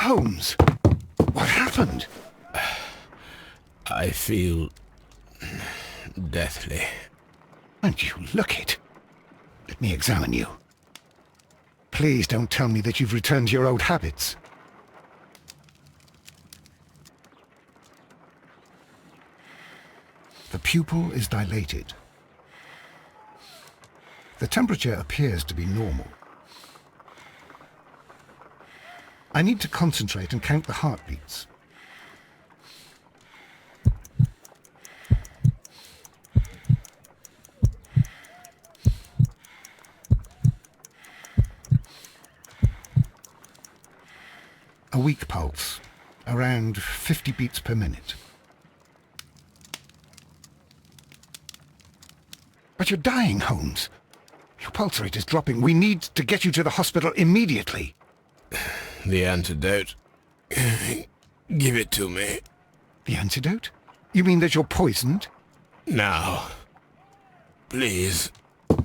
Holmes, what happened? I feel deathly. And you look it. Let me examine you. Please don't tell me that you've returned to your old habits. The pupil is dilated. The temperature appears to be normal. I need to concentrate and count the heartbeats. A weak pulse, around 50 beats per minute. But you're dying, Holmes. Your pulse rate is dropping. We need to get you to the hospital immediately. The antidote. Give it to me. The antidote? You mean that you're poisoned? Now. Please.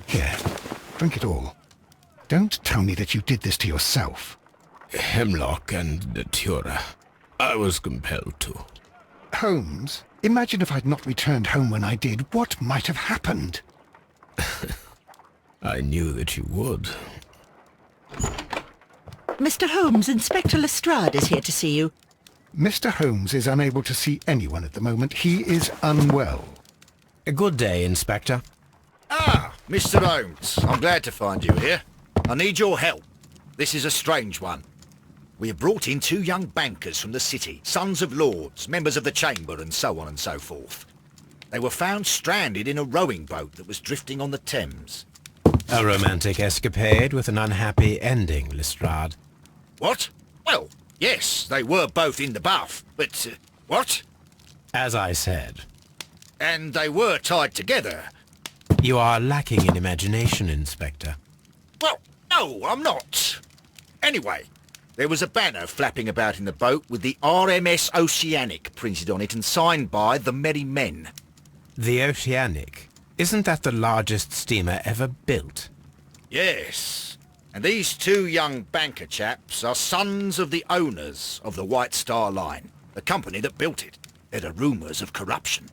Here, drink it all. Don't tell me that you did this to yourself. Hemlock and datura. I was compelled to. Holmes, imagine if I'd not returned home when I did. What might have happened? I knew that you would. Mr. Holmes, Inspector Lestrade is here to see you. Mr. Holmes is unable to see anyone at the moment. He is unwell. A good day, Inspector. Ah, Mr. Holmes. I'm glad to find you here. I need your help. This is a strange one. We have brought in 2 young bankers from the city, sons of lords, members of the chamber, and so on and so forth. They were found stranded in a rowing boat that was drifting on the Thames. A romantic escapade with an unhappy ending, Lestrade. What? Well, yes, they were both in the buff, but... what? As I said. And they were tied together. You are lacking in imagination, Inspector. Well, no, I'm not. Anyway, there was a banner flapping about in the boat with the RMS Oceanic printed on it and signed by the Merry Men. The Oceanic? Isn't that the largest steamer ever built? Yes. And these 2 young banker chaps are sons of the owners of the White Star Line, the company that built it. There are rumours of corruption.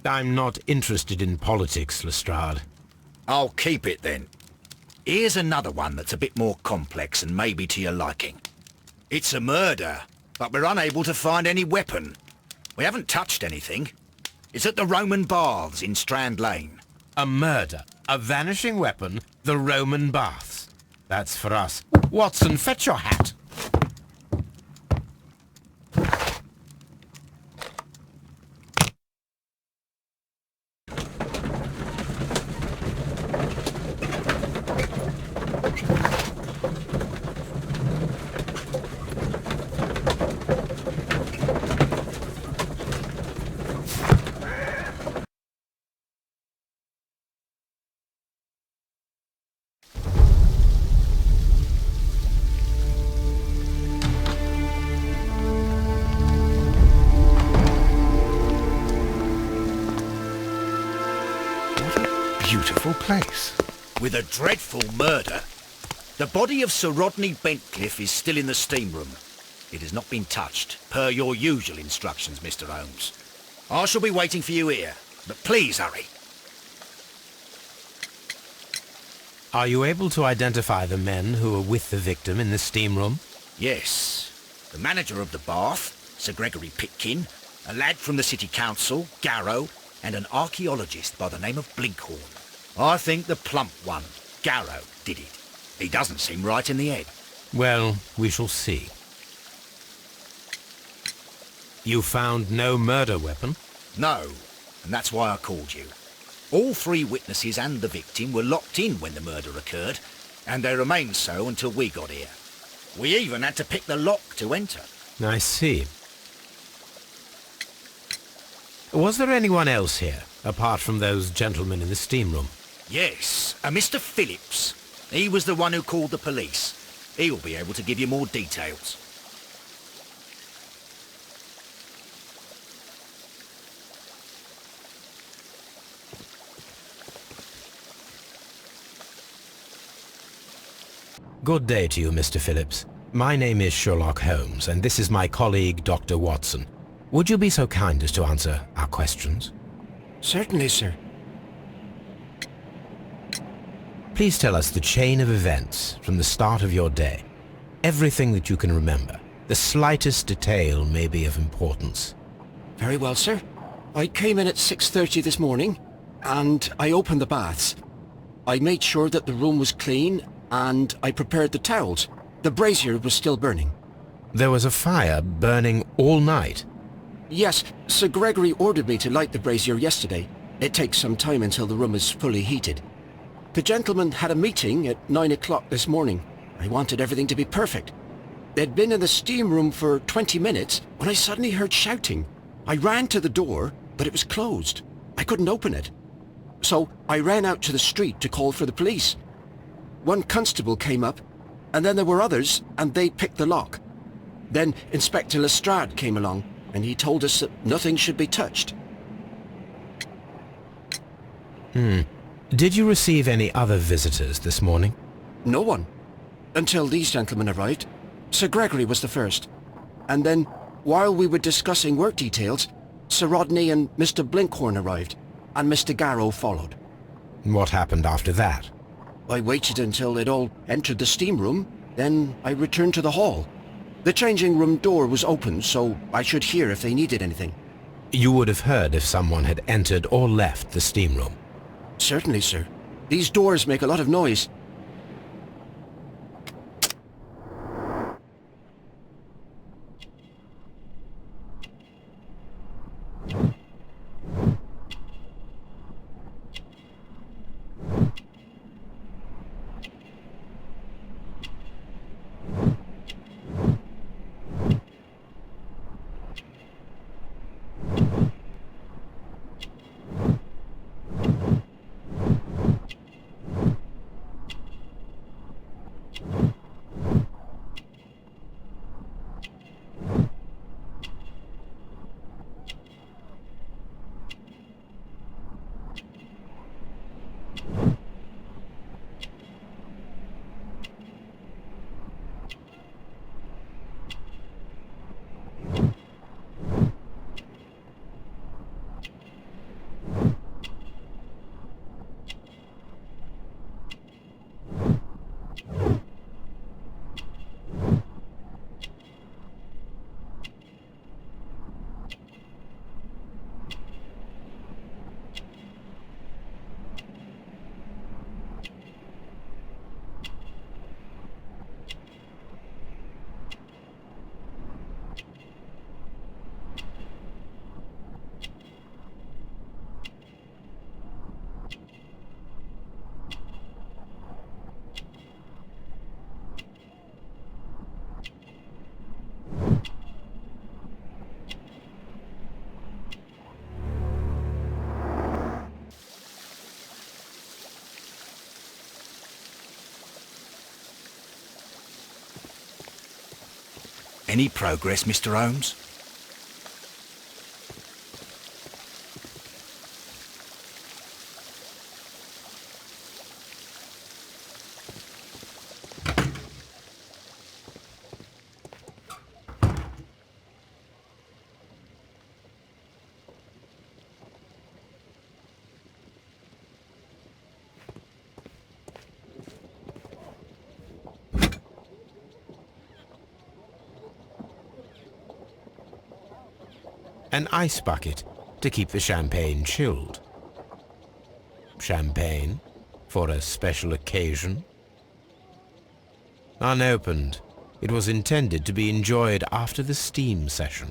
I'm not interested in politics, Lestrade. I'll keep it then. Here's another one that's a bit more complex and maybe to your liking. It's a murder, but we're unable to find any weapon. We haven't touched anything. It's at the Roman Baths in Strand Lane. A murder, a vanishing weapon, the Roman Baths. That's for us. Watson, fetch your hat. Beautiful place. With a dreadful murder. The body of Sir Rodney Bentcliffe is still in the steam room. It has not been touched, per your usual instructions, Mr. Holmes. I shall be waiting for you here, but please hurry. Are you able to identify the men who were with the victim in the steam room? Yes. The manager of the bath, Sir Gregory Pitkin, a lad from the City Council, Garrow, and an archaeologist by the name of Blinkhorn. I think the plump one, Garrow, did it. He doesn't seem right in the head. Well, we shall see. You found no murder weapon? No, and that's why I called you. All 3 witnesses and the victim were locked in when the murder occurred, and they remained so until we got here. We even had to pick the lock to enter. I see. Was there anyone else here, apart from those gentlemen in the steam room? Yes, a Mr. Phillips. He was the one who called the police. He'll be able to give you more details. Good day to you, Mr. Phillips. My name is Sherlock Holmes, and this is my colleague, Dr. Watson. Would you be so kind as to answer our questions? Certainly, sir. Please tell us the chain of events from the start of your day. Everything that you can remember. The slightest detail may be of importance. Very well, sir. I came in at 6:30 this morning, and I opened the baths. I made sure that the room was clean, and I prepared the towels. The brazier was still burning. There was a fire burning all night. Yes, Sir Gregory ordered me to light the brazier yesterday. It takes some time until the room is fully heated. The gentleman had a meeting at 9 o'clock this morning. I wanted everything to be perfect. They'd been in the steam room for 20 minutes when I suddenly heard shouting. I ran to the door, but it was closed. I couldn't open it. So I ran out to the street to call for the police. One constable came up, and then there were others, and they picked the lock. Then Inspector Lestrade came along, and he told us that nothing should be touched. Did you receive any other visitors this morning? No one. Until these gentlemen arrived. Sir Gregory was the first. And then, while we were discussing work details, Sir Rodney and Mr. Blinkhorn arrived, and Mr. Garrow followed. What happened after that? I waited until they'd all entered the steam room, then I returned to the hall. The changing room door was open, so I should hear if they needed anything. You would have heard if someone had entered or left the steam room. Certainly, sir. These doors make a lot of noise. Any progress, Mr. Holmes? An ice bucket to keep the champagne chilled. Champagne for a special occasion. Unopened, it was intended to be enjoyed after the steam session.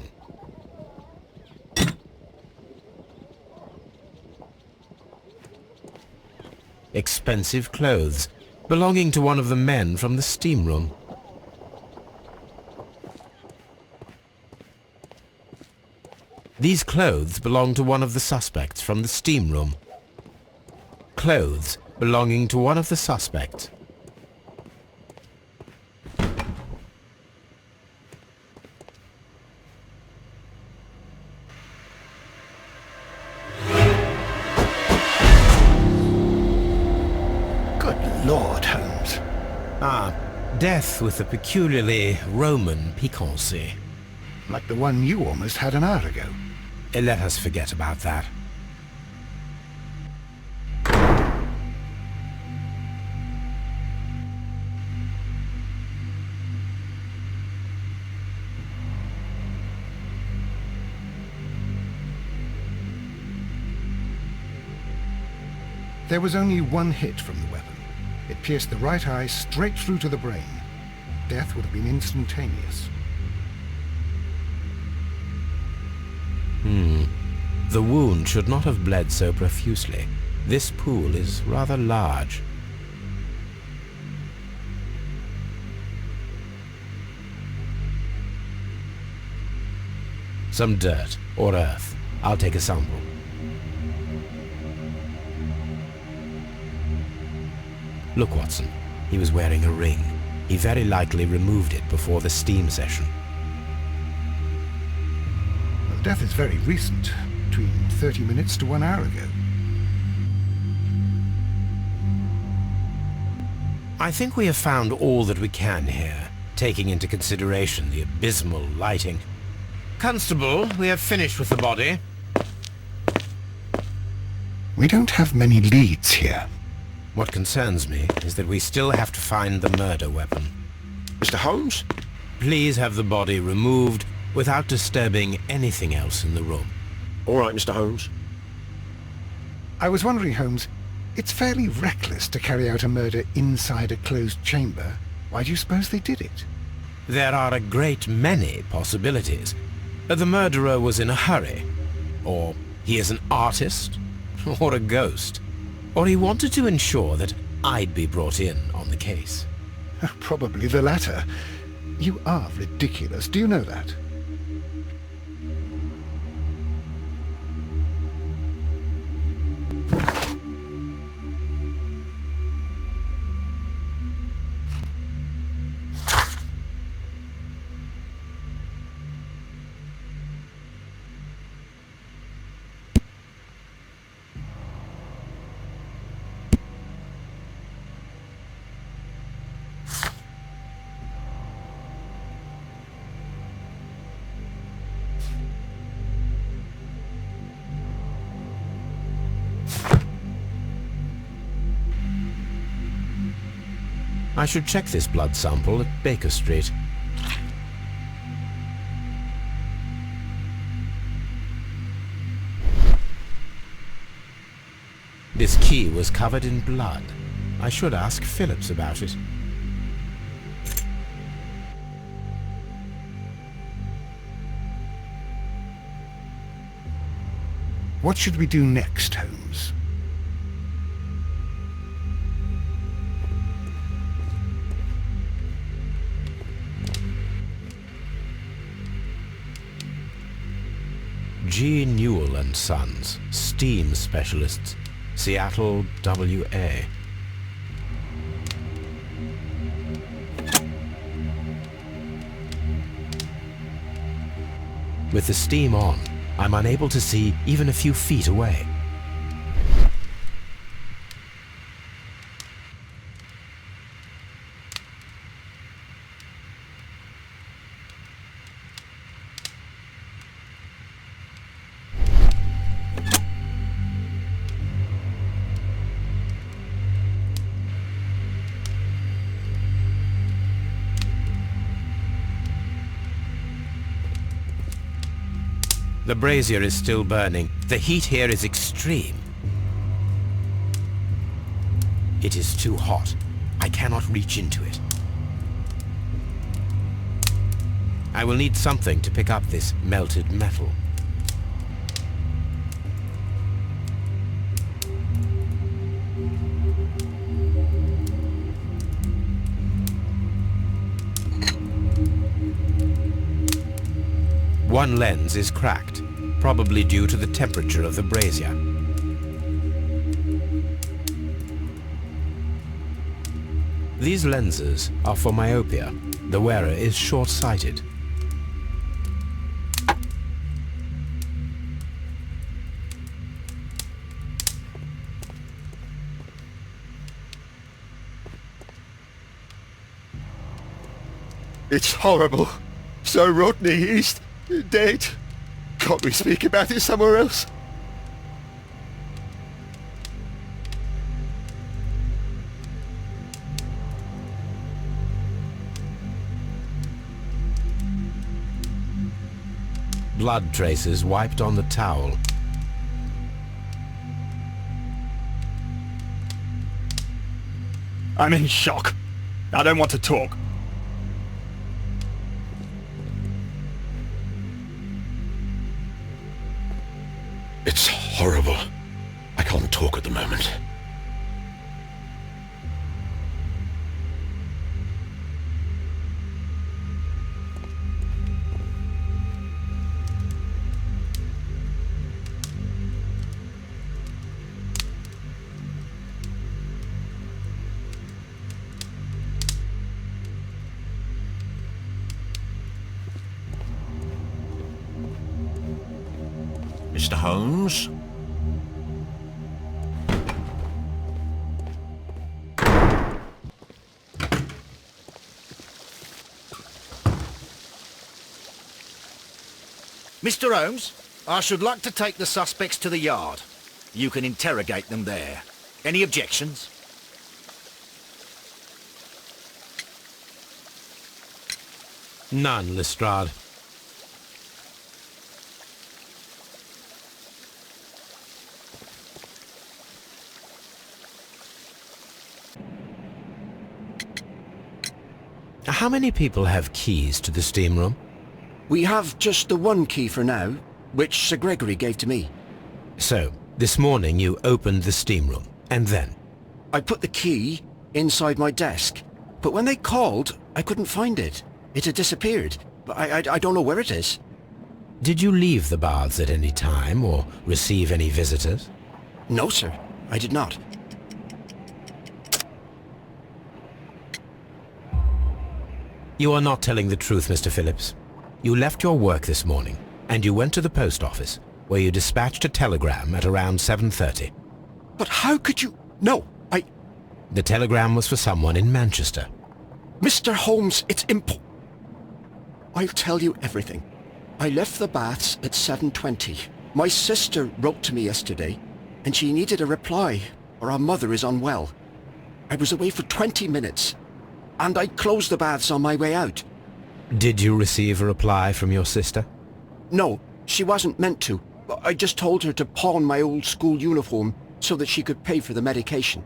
Expensive clothes belonging to one of the men from the steam room. These clothes belong to one of the suspects from the steam room. Clothes belonging to one of the suspects. Good Lord, Holmes. Ah, Death with a peculiarly Roman piquancy. Like the one you almost had an hour ago. Let us forget about that. There was only one hit from the weapon. It pierced the right eye straight through to the brain. Death would have been instantaneous. The wound should not have bled so profusely. This pool is rather large. Some dirt or earth. I'll take a sample. Look, Watson. He was wearing a ring. He very likely removed it before the steam session. Well, death is very recent. Between 30 minutes to 1 hour ago. I think we have found all that we can here, taking into consideration the abysmal lighting. Constable, we have finished with the body. We don't have many leads here. What concerns me is that we still have to find the murder weapon. Mr. Holmes? Please have the body removed without disturbing anything else in the room. All right, Mr. Holmes. I was wondering, Holmes, it's fairly reckless to carry out a murder inside a closed chamber. Why do you suppose they did it? There are a great many possibilities. The murderer was in a hurry. Or he is an artist. Or a ghost. Or he wanted to ensure that I'd be brought in on the case. Probably the latter. You are ridiculous. Do you know that? I should check this blood sample at Baker Street. This key was covered in blood. I should ask Phillips about it. What should we do next, Holmes? G. Newell and Sons, steam specialists, Seattle, WA. With the steam on, I'm unable to see even a few feet away. The brazier is still burning. The heat here is extreme. It is too hot. I cannot reach into it. I will need something to pick up this melted metal. One lens is cracked, probably due to the temperature of the brazier. These lenses are for myopia. The wearer is short-sighted. It's horrible. Sir Rodney, he's dead. Can't we speak about it somewhere else? Blood traces wiped on the towel. I'm in shock. I don't want to talk. It's horrible. I can't talk at the moment. Mr. Holmes? Mr. Holmes, I should like to take the suspects to the yard. You can interrogate them there. Any objections? None, Lestrade. How many people have keys to the steam room? We have just the one key for now, which Sir Gregory gave to me. So, this morning you opened the steam room, and then? I put the key inside my desk, but when they called, I couldn't find it. It had disappeared. I don't know where it is. Did you leave the baths at any time, or receive any visitors? No, sir. I did not. You are not telling the truth, Mr. Phillips. You left your work this morning, and you went to the post office, where you dispatched a telegram at around 7:30. But how could you... No, The telegram was for someone in Manchester. Mr. Holmes, it's I'll tell you everything. I left the baths at 7:20. My sister wrote to me yesterday, and she needed a reply, or our mother is unwell. I was away for 20 minutes, and I closed the baths on my way out. Did you receive a reply from your sister? No, she wasn't meant to. I just told her to pawn my old school uniform so that she could pay for the medication.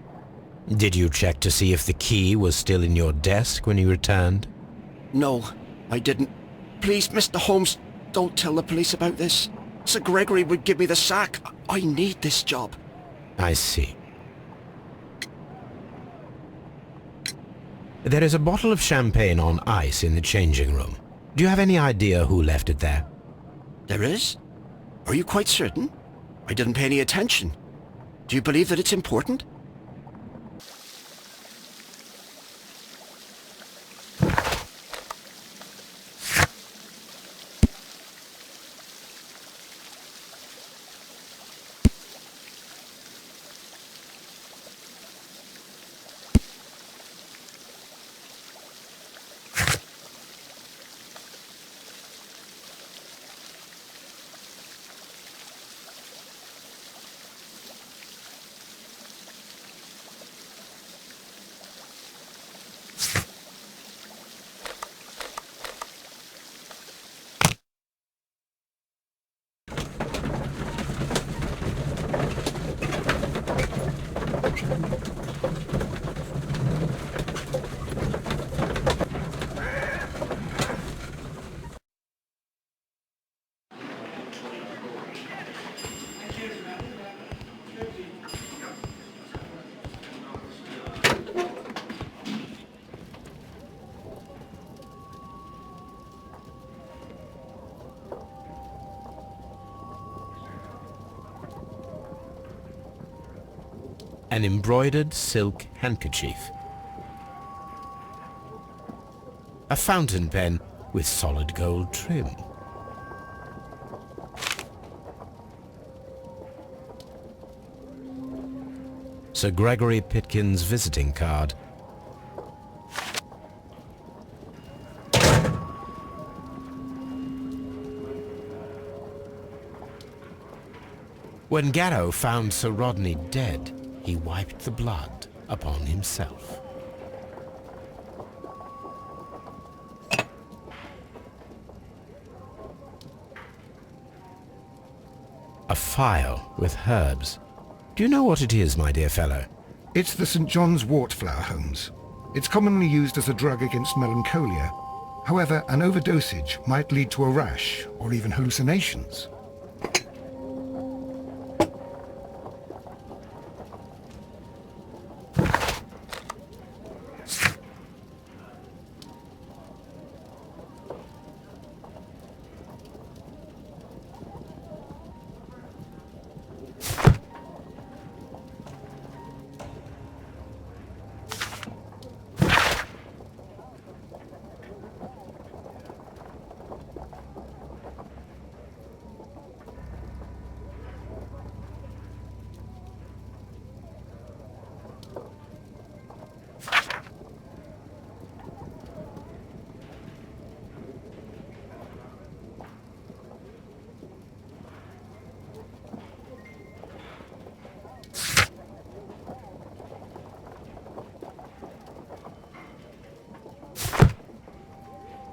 Did you check to see if the key was still in your desk when you returned? No, I didn't. Please, Mr. Holmes, don't tell the police about this. Sir Gregory would give me the sack. I need this job. I see. There is a bottle of champagne on ice in the changing room. Do you have any idea who left it there? There is? Are you quite certain? I didn't pay any attention. Do you believe that it's important? An embroidered silk handkerchief. A fountain pen with solid gold trim. Sir Gregory Pitkin's visiting card. When Garrow found Sir Rodney dead, he wiped the blood upon himself. A phial with herbs. Do you know what it is, my dear fellow? It's the St. John's wort flower, Holmes. It's commonly used as a drug against melancholia. However, an overdosage might lead to a rash or even hallucinations.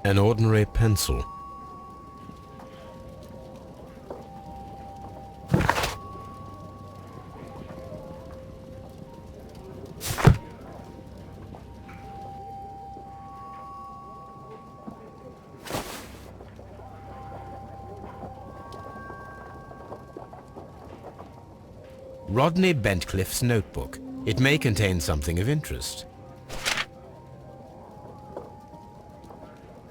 An ordinary pencil. Rodney Bentcliffe's notebook. It may contain something of interest.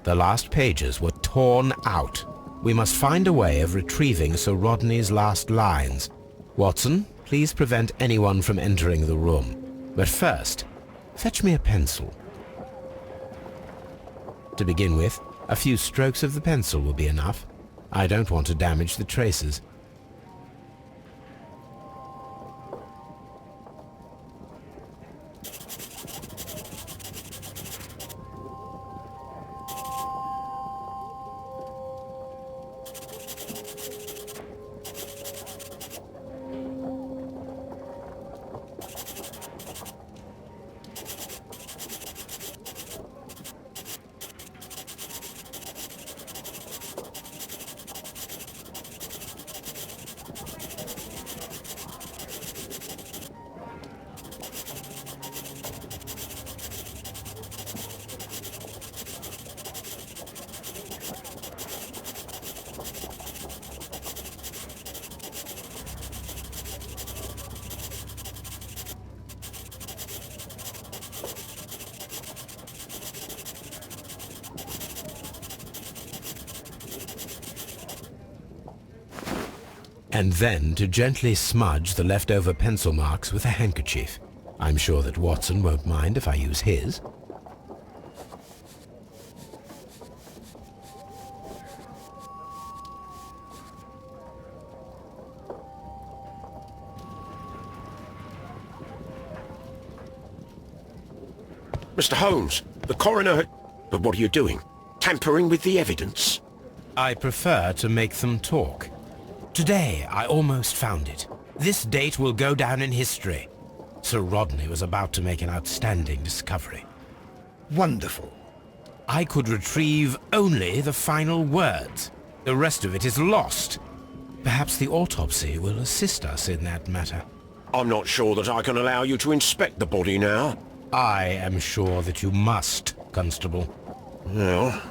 The last pages were torn out. We must find a way of retrieving Sir Rodney's last lines. Watson, please prevent anyone from entering the room. But first, fetch me a pencil. To begin with, a few strokes of the pencil will be enough. I don't want to damage the traces. And then to gently smudge the leftover pencil marks with a handkerchief. I'm sure that Watson won't mind if I use his. Mr. Holmes, the coroner had... But what are you doing? Tampering with the evidence? I prefer to make them talk. Today, I almost found it. This date will go down in history. Sir Rodney was about to make an outstanding discovery. Wonderful. I could retrieve only the final words. The rest of it is lost. Perhaps the autopsy will assist us in that matter. I'm not sure that I can allow you to inspect the body now. I am sure that you must, Constable. Well...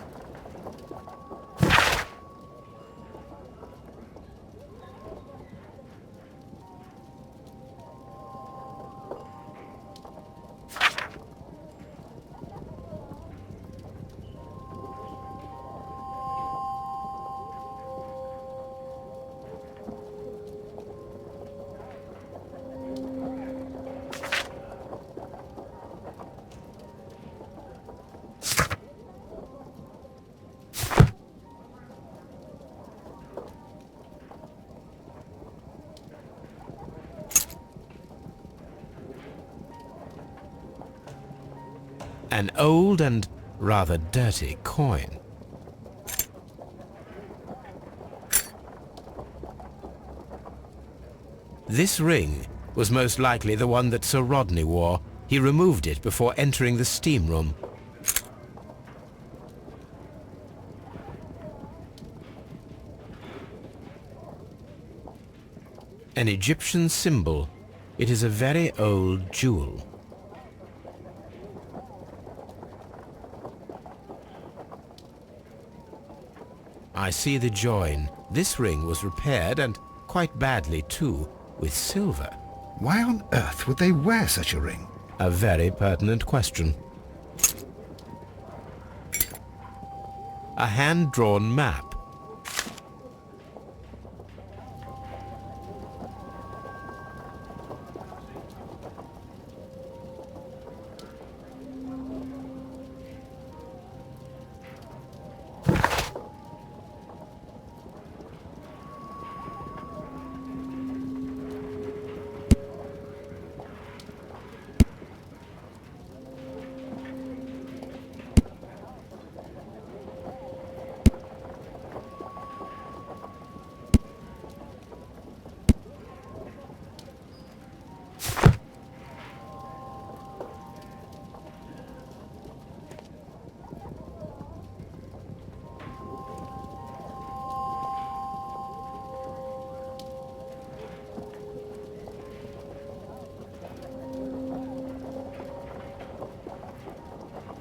An old and rather dirty coin. This ring was most likely the one that Sir Rodney wore. He removed it before entering the steam room. An Egyptian symbol. It is a very old jewel. I see the join. This ring was repaired, and quite badly too, with silver. Why on earth would they wear such a ring? A very pertinent question. A hand-drawn map.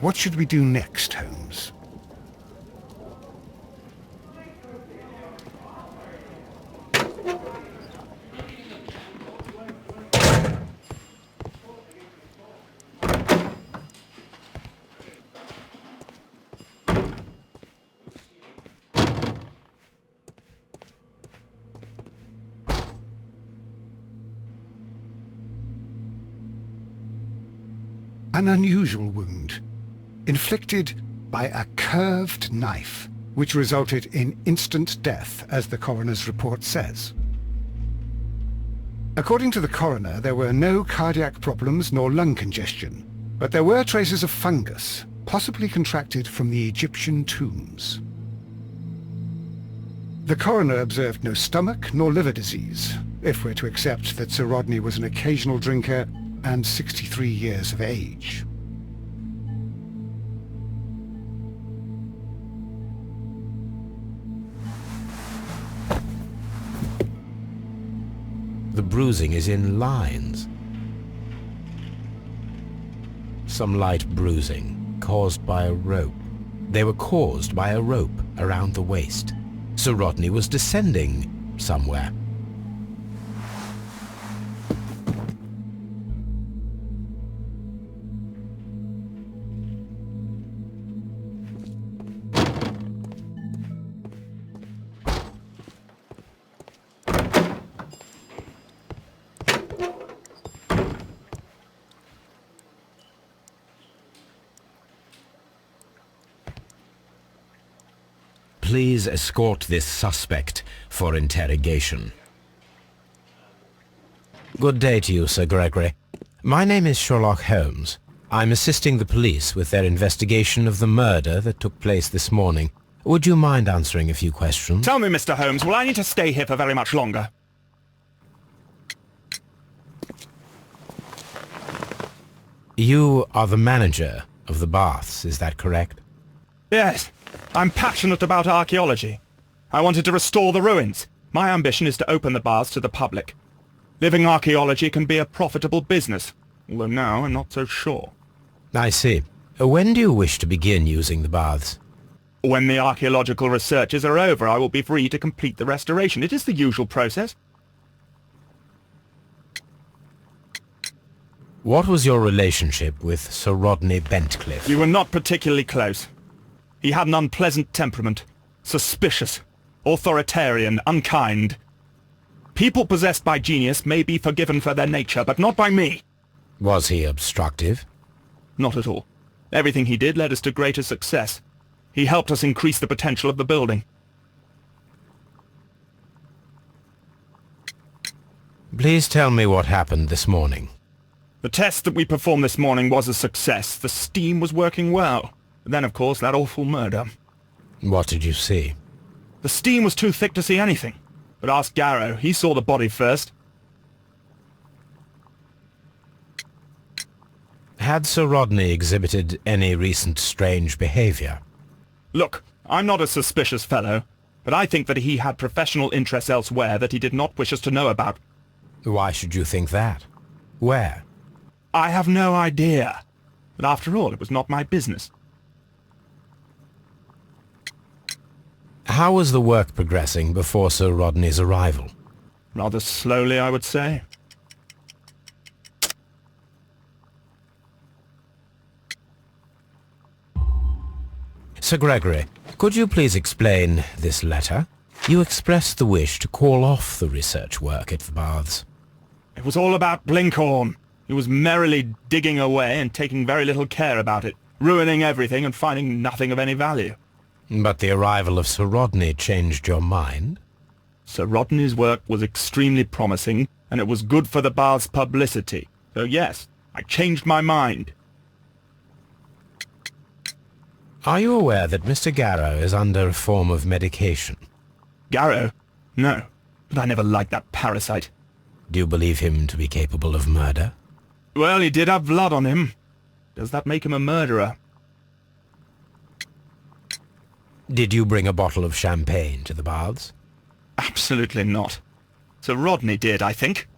What should we do next, Holmes? An unusual wound, inflicted by a curved knife, which resulted in instant death, as the coroner's report says. According to the coroner, there were no cardiac problems nor lung congestion, but there were traces of fungus, possibly contracted from the Egyptian tombs. The coroner observed no stomach nor liver disease, if we're to accept that Sir Rodney was an occasional drinker and 63 years of age. The bruising is in lines. Some light bruising, caused by a rope. They were caused by a rope around the waist. Sir Rodney was descending somewhere. Please escort this suspect for interrogation. Good day to you, Sir Gregory. My name is Sherlock Holmes. I'm assisting the police with their investigation of the murder that took place this morning. Would you mind answering a few questions? Tell me, Mr. Holmes, will I need to stay here for very much longer? You are the manager of the baths, is that correct? Yes. I'm passionate about archaeology. I wanted to restore the ruins. My ambition is to open the baths to the public. Living archaeology can be a profitable business, although now I'm not so sure. I see. When do you wish to begin using the baths? When the archaeological researches are over, I will be free to complete the restoration. It is the usual process. What was your relationship with Sir Rodney Bentcliffe? We were not particularly close. He had an unpleasant temperament, suspicious, authoritarian, unkind. People possessed by genius may be forgiven for their nature, but not by me. Was he obstructive? Not at all. Everything he did led us to greater success. He helped us increase the potential of the building. Please tell me what happened this morning. The test that we performed this morning was a success. The steam was working well. Then, of course, that awful murder. What did you see? The steam was too thick to see anything. But ask Garrow. He saw the body first. Had Sir Rodney exhibited any recent strange behavior? Look, I'm not a suspicious fellow, but I think that he had professional interests elsewhere that he did not wish us to know about. Why should you think that? Where? I have no idea. But after all, it was not my business. How was the work progressing before Sir Rodney's arrival? Rather slowly, I would say. Sir Gregory, could you please explain this letter? You expressed the wish to call off the research work at the baths. It was all about Blinkhorn. He was merrily digging away and taking very little care about it, ruining everything and finding nothing of any value. But the arrival of Sir Rodney changed your mind? Sir Rodney's work was extremely promising, and it was good for the bath's publicity. So yes, I changed my mind. Are you aware that Mr. Garrow is under a form of medication? Garrow? No, but I never liked that parasite. Do you believe him to be capable of murder? Well, he did have blood on him. Does that make him a murderer? Did you bring a bottle of champagne to the baths? Absolutely not. Sir Rodney did, I think.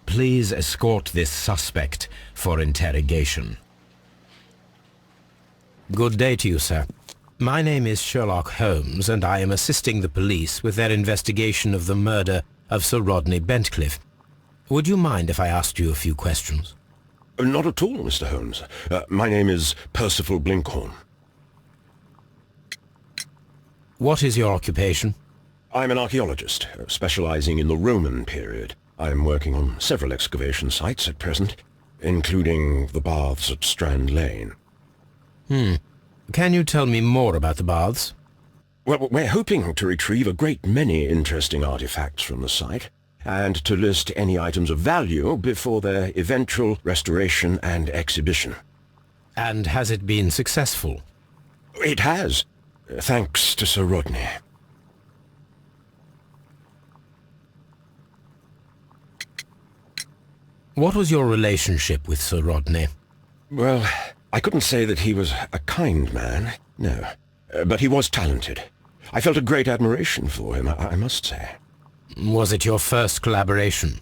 Please escort this suspect for interrogation. Good day to you, sir. My name is Sherlock Holmes, and I am assisting the police with their investigation of the murder of Sir Rodney Bentcliffe. Would you mind if I asked you a few questions? Not at all, Mr. Holmes. My name is Percival Blinkhorn. What is your occupation? I'm an archaeologist, specializing in the Roman period. I'm working on several excavation sites at present, including the baths at Strand Lane. Can you tell me more about the baths? Well, we're hoping to retrieve a great many interesting artifacts from the site, and to list any items of value before their eventual restoration and exhibition. And has it been successful? It has, thanks to Sir Rodney. What was your relationship with Sir Rodney? Well, I couldn't say that he was a kind man, no. But he was talented. I felt a great admiration for him, I must say. Was it your first collaboration?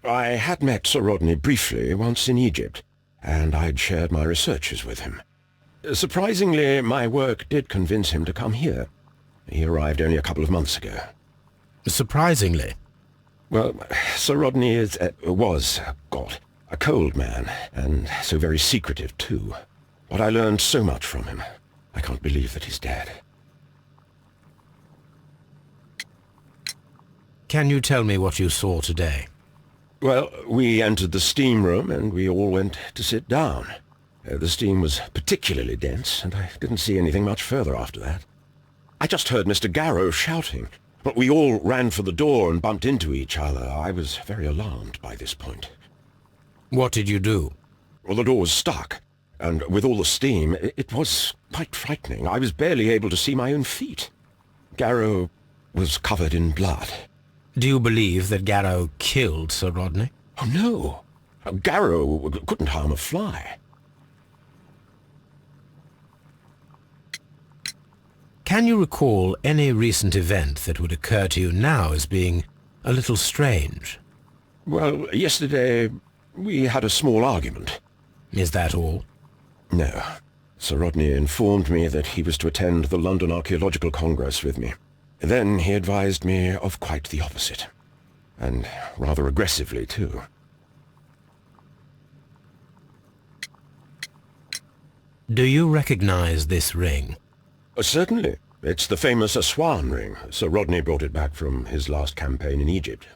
I had met Sir Rodney briefly once in Egypt, and I'd shared my researches with him. Surprisingly, my work did convince him to come here. He arrived only a couple of months ago. Surprisingly? Well, Sir Rodney was a cold man, and so very secretive too. But I learned so much from him. I can't believe that he's dead. Can you tell me what you saw today? Well, we entered the steam room, and we all went to sit down. The steam was particularly dense, and I didn't see anything much further after that. I just heard Mr. Garrow shouting, but we all ran for the door and bumped into each other. I was very alarmed by this point. What did you do? Well, the door was stuck, and with all the steam, it was quite frightening. I was barely able to see my own feet. Garrow was covered in blood. Do you believe that Garrow killed Sir Rodney? Oh, no. Garrow couldn't harm a fly. Can you recall any recent event that would occur to you now as being a little strange. Well, yesterday we had a small argument. Is that all? No. Sir Rodney informed me that he was to attend the London Archaeological Congress with me. Then he advised me of quite the opposite. And rather aggressively, too. Do you recognize this ring? Certainly. It's the famous Aswan ring. Sir Rodney brought it back from his last campaign in Egypt.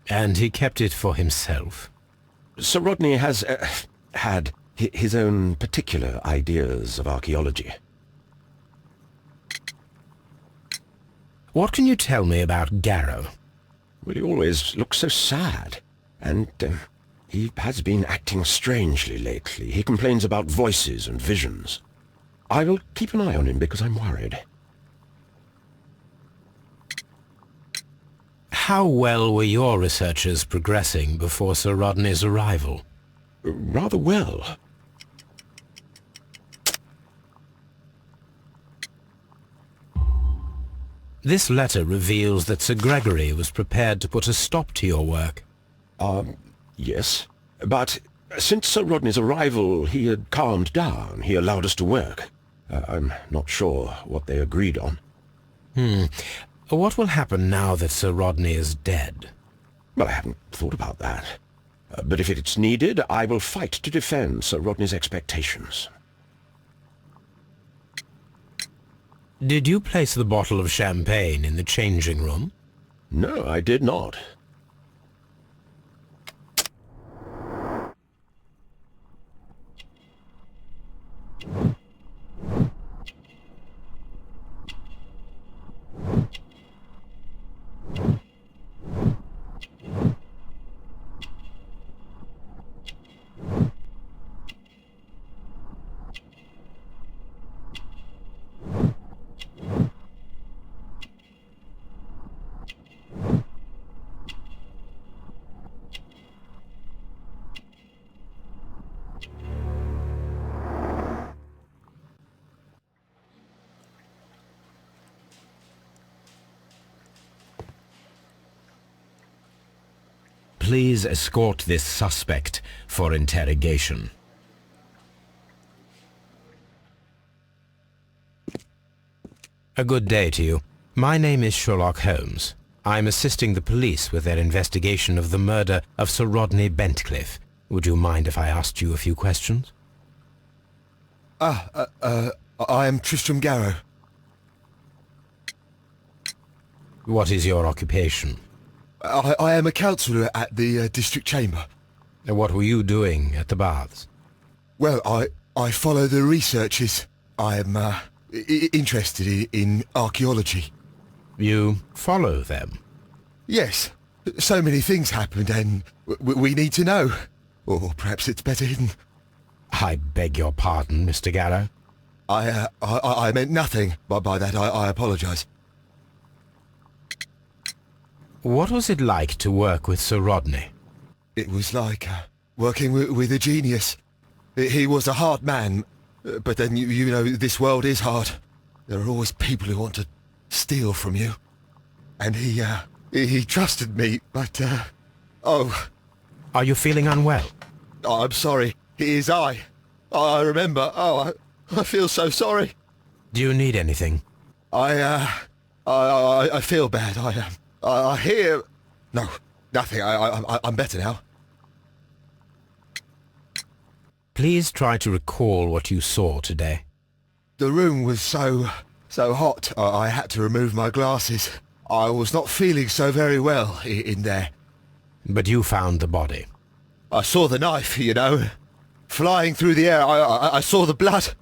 And he kept it for himself? Sir Rodney has had his own particular ideas of archaeology. What can you tell me about Garrow? Well, he always looks so sad. And he has been acting strangely lately. He complains about voices and visions. I will keep an eye on him because I'm worried. How well were your researches progressing before Sir Rodney's arrival? Rather well. This letter reveals that Sir Gregory was prepared to put a stop to your work. Yes. But since Sir Rodney's arrival, he had calmed down. He allowed us to work. I'm not sure what they agreed on. What will happen now that Sir Rodney is dead? Well, I haven't thought about that. But if it's needed, I will fight to defend Sir Rodney's expectations. Did you place the bottle of champagne in the changing room? No, I did not. Please escort this suspect for interrogation. A good day to you. My name is Sherlock Holmes. I'm assisting the police with their investigation of the murder of Sir Rodney Bentcliffe. Would you mind if I asked you a few questions? I am Tristram Garrow. What is your occupation? I am a counsellor at the district chamber. What were you doing at the baths? Well, I follow the researches. I am interested in archaeology. You follow them? Yes. So many things happened and we need to know. Or perhaps it's better hidden. I beg your pardon, Mr. Garrow. I meant nothing by that. I apologise. What was it like to work with Sir Rodney? It was like working with a genius. He was a hard man, but then you know this world is hard. There are always people who want to steal from you. And he trusted me, but oh. Are you feeling unwell? I'm sorry. It is I remember. Oh, I feel so sorry. Do you need anything? I feel bad. I hear... No, nothing. I'm better now. Please try to recall what you saw today. The room was so hot, I had to remove my glasses. I was not feeling so very well in there. But you found the body. I saw the knife, you know, flying through the air. I saw the blood.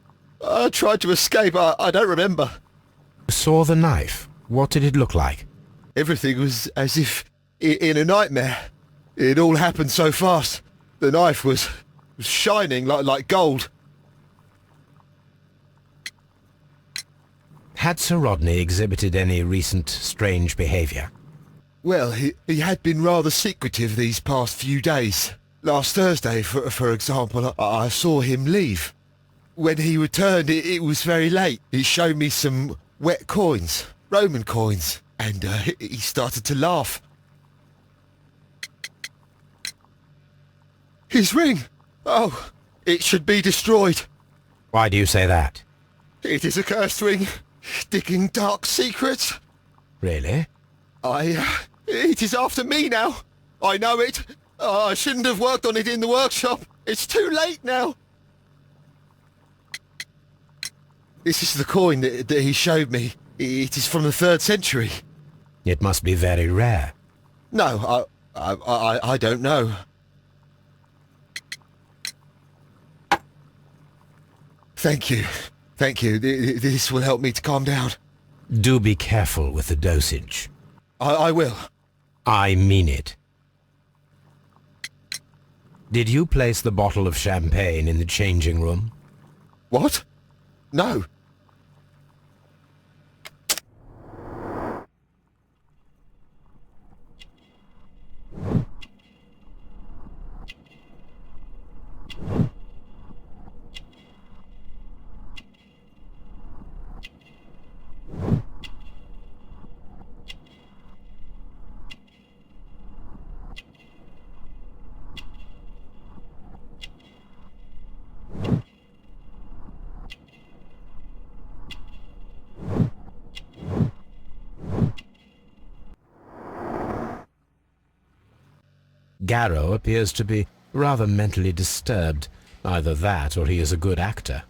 I tried to escape. I don't remember. Saw the knife? What did it look like? Everything was as if in a nightmare. It all happened so fast. The knife was shining like gold. Had Sir Rodney exhibited any recent strange behaviour? Well, he had been rather secretive these past few days. Last Thursday, for example, I saw him leave. When he returned, it was very late. He showed me some wet coins, Roman coins, and he started to laugh. His ring! Oh, it should be destroyed. Why do you say that? It is a cursed ring, digging dark secrets. Really? It is after me now. I know it. I shouldn't have worked on it in the workshop. It's too late now. This is the coin that he showed me. It is from the 3rd century. It must be very rare. No, I don't know. Thank you. Thank you. This will help me to calm down. Do be careful with the dosage. I will. I mean it. Did you place the bottle of champagne in the changing room? What? No. Garrow appears to be rather mentally disturbed. Either that or he is a good actor.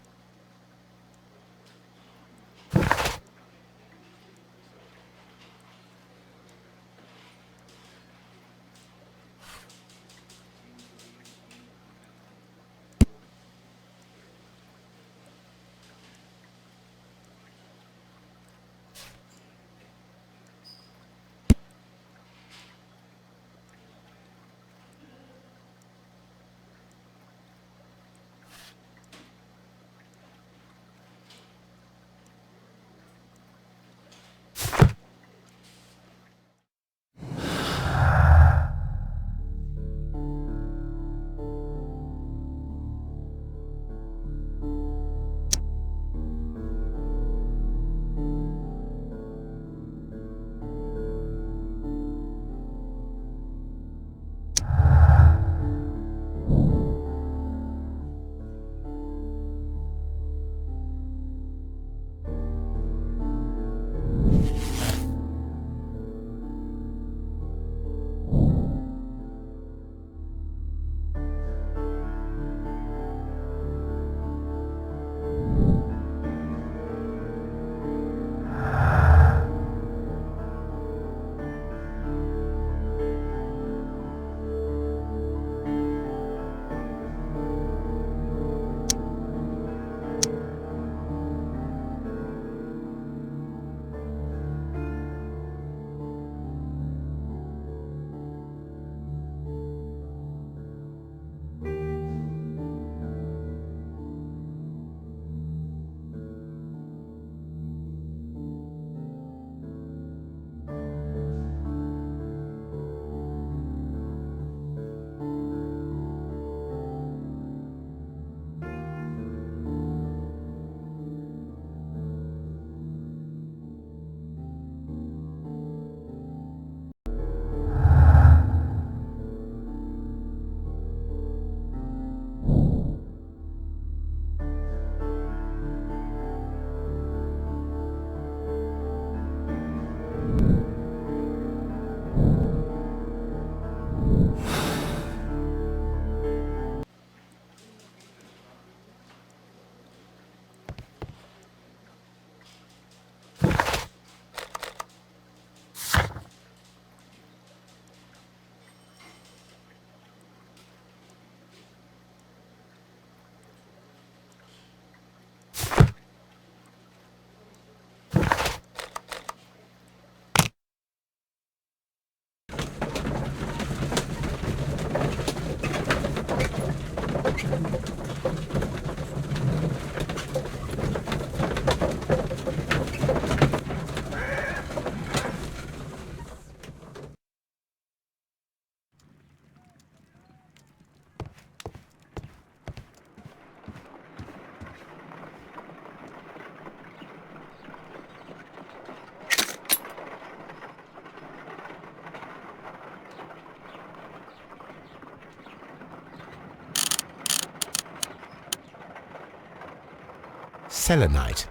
selenite,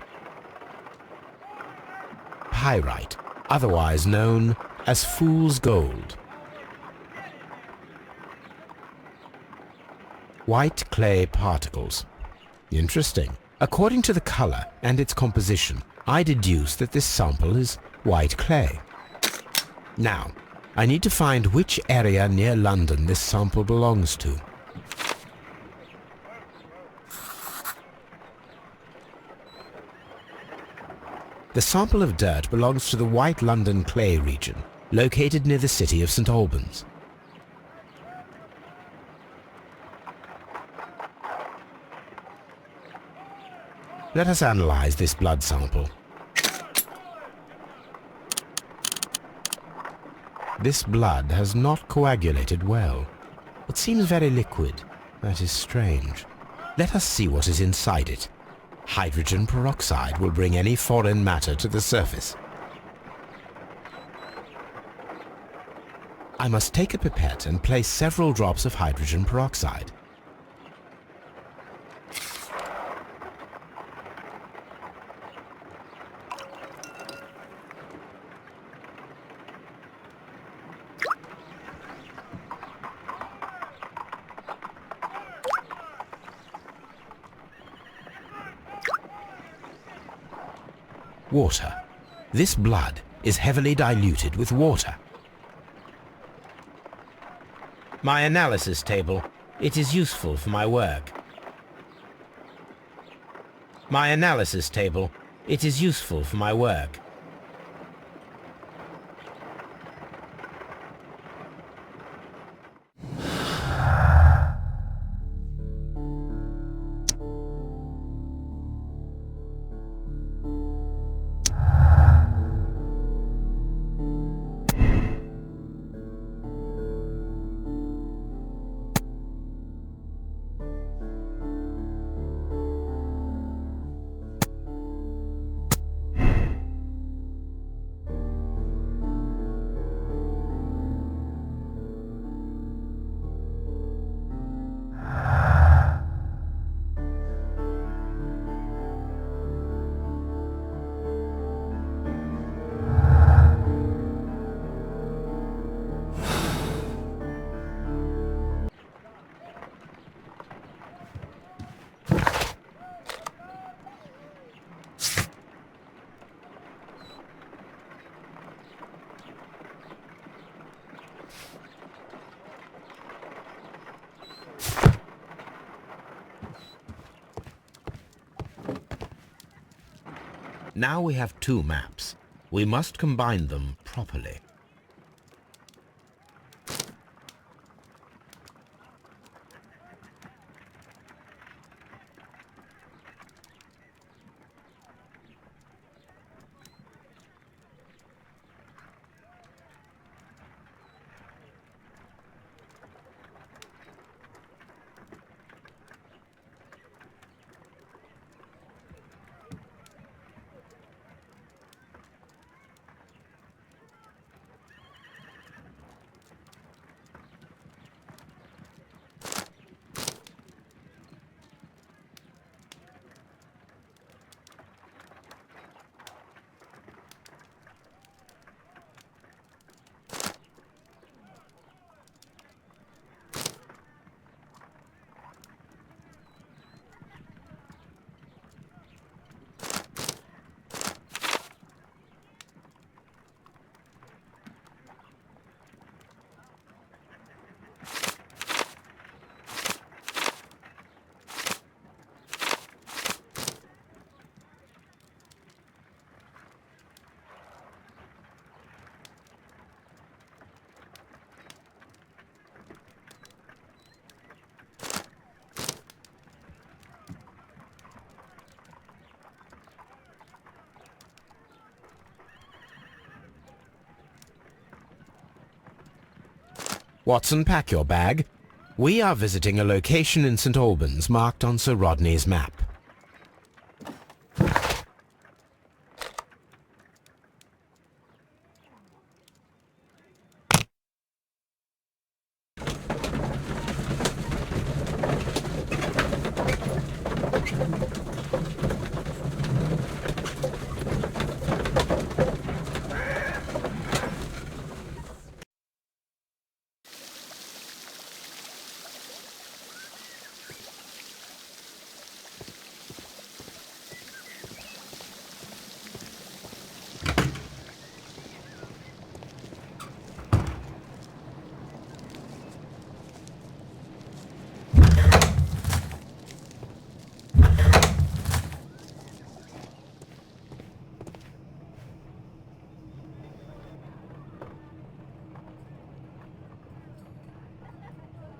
pyrite, otherwise known as fool's gold, white clay particles. Interesting. According to the color and its composition, I deduce that this sample is white clay. Now, I need to find which area near London this sample belongs to. The sample of dirt belongs to the White London clay region, located near the city of St. Albans. Let us analyze this blood sample. This blood has not coagulated well. It seems very liquid. That is strange. Let us see what is inside it. Hydrogen peroxide will bring any foreign matter to the surface. I must take a pipette and place several drops of hydrogen peroxide. Water. This blood is heavily diluted with water. My analysis table. It is useful for my work. My analysis table. It is useful for my work. Now we have two maps. We must combine them properly. Watson, pack your bag. We are visiting a location in St. Albans marked on Sir Rodney's map.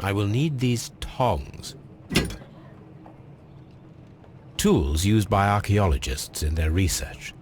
I will need these tongs. Tools used by archaeologists in their research.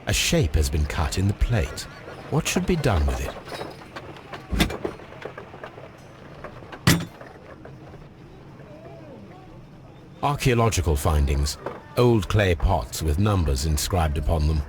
A shape has been cut in the plate. What should be done with it? Archaeological findings. Old clay pots with numbers inscribed upon them.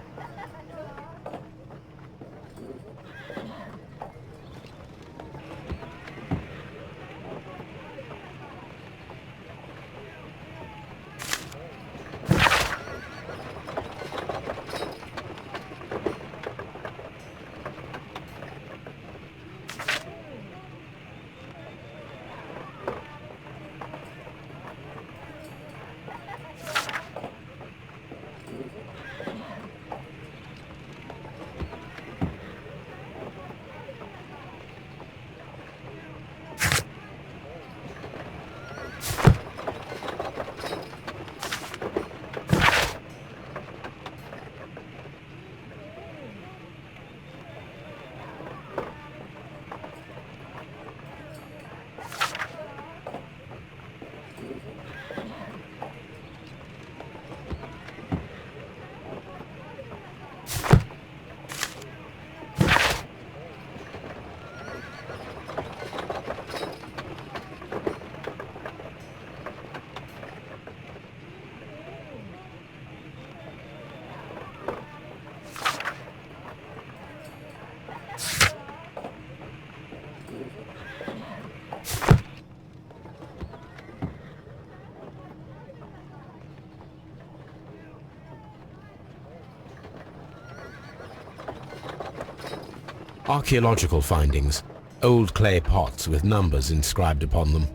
Archaeological findings. Old clay pots with numbers inscribed upon them.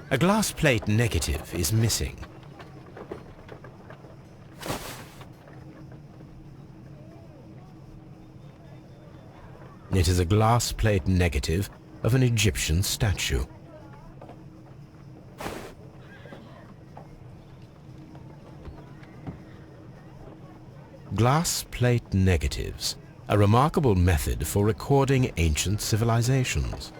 A glass plate negative is missing. It is a glass plate negative of an Egyptian statue. Glass plate negatives, a remarkable method for recording ancient civilizations.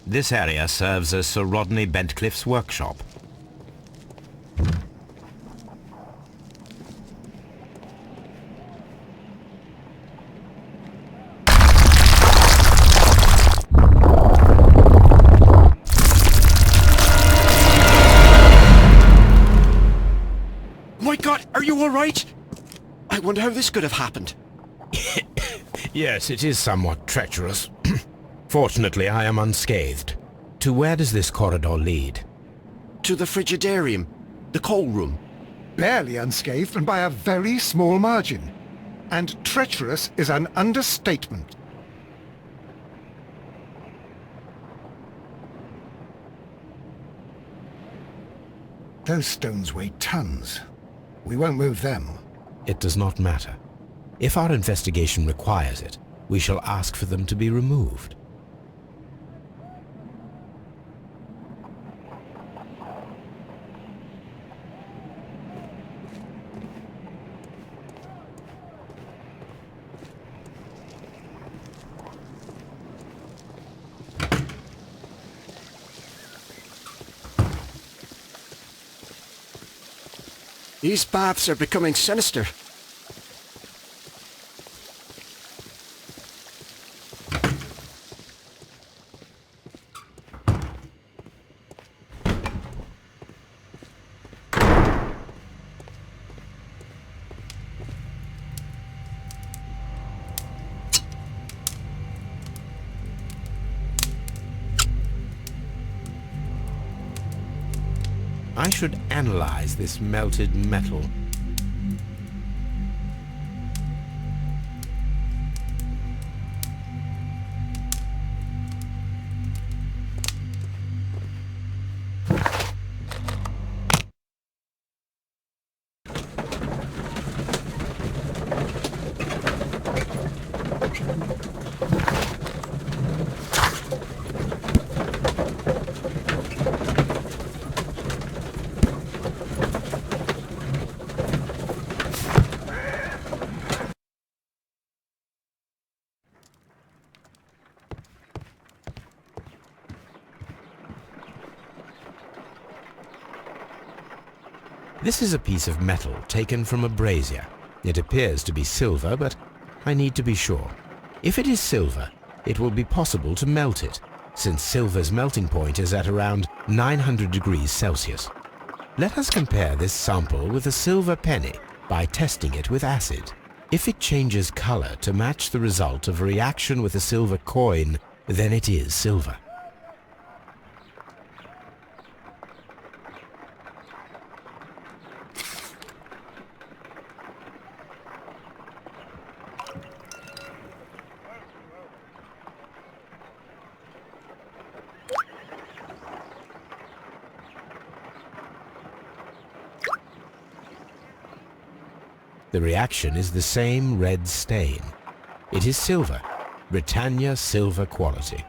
This area serves as Sir Rodney Bentcliffe's workshop. My God, are you all right? I wonder how this could have happened. Yes, it is somewhat treacherous. Fortunately, I am unscathed. To where does this corridor lead? To the frigidarium, the coal room. Barely unscathed and by a very small margin. And treacherous is an understatement. Those stones weigh tons. We won't move them. It does not matter. If our investigation requires it, we shall ask for them to be removed. These baths are becoming sinister. I should analyze this melted metal. This is a piece of metal taken from a brazier. It appears to be silver, but I need to be sure. If it is silver, it will be possible to melt it, since silver's melting point is at around 900 degrees Celsius. Let us compare this sample with a silver penny by testing it with acid. If it changes color to match the result of a reaction with a silver coin, then it is silver. The reaction is the same red stain. It is silver, Britannia silver quality.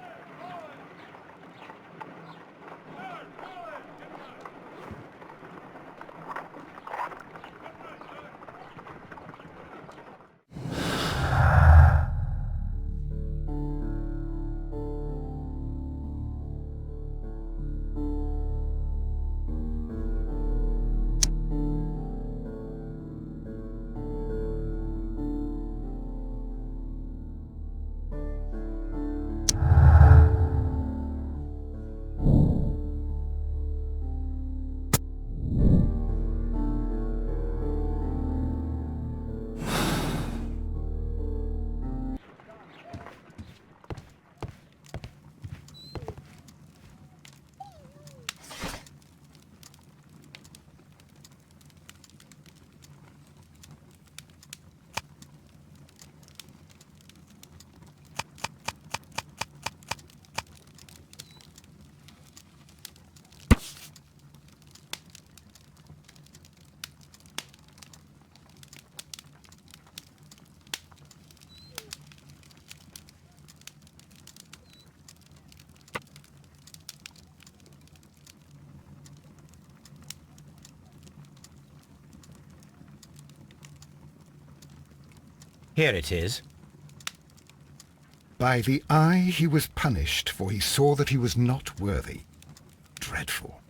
Here it is. By the eye he was punished, for he saw that he was not worthy. Dreadful.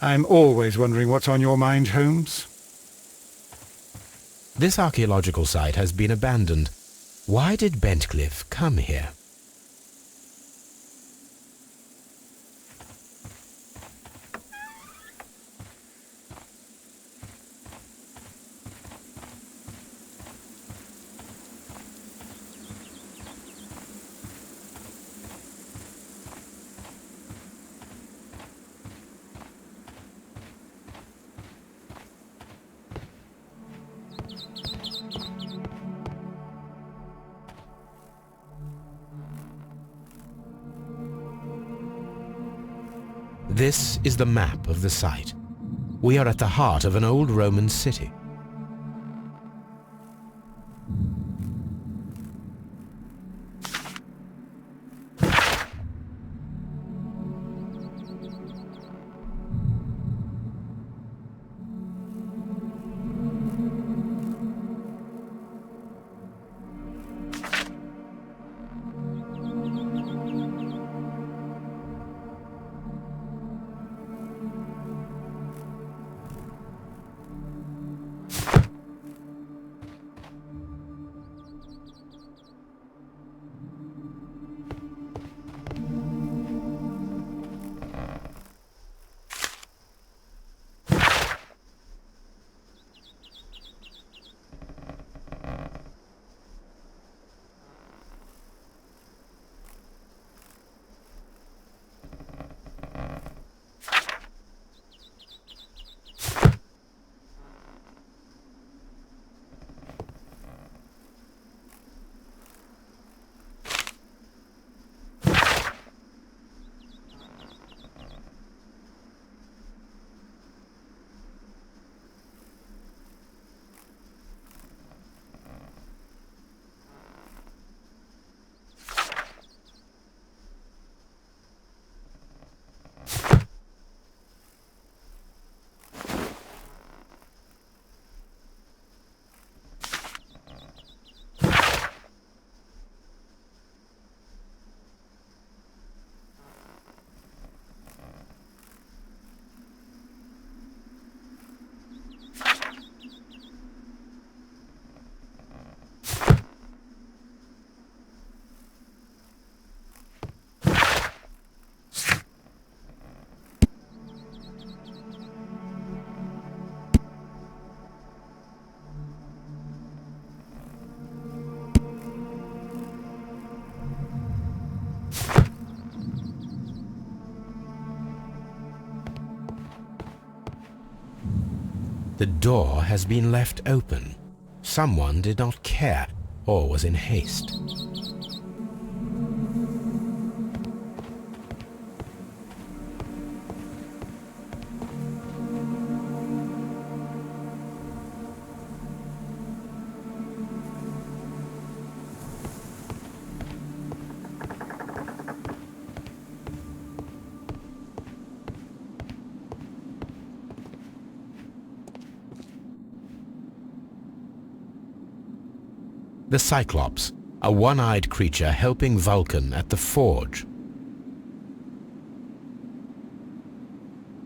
I'm always wondering what's on your mind, Holmes. This archaeological site has been abandoned. Why did Bentcliffe come here? This is the map of the site. We are at the heart of an old Roman city. The door has been left open. Someone did not care or was in haste. The Cyclops, a one-eyed creature helping Vulcan at the forge.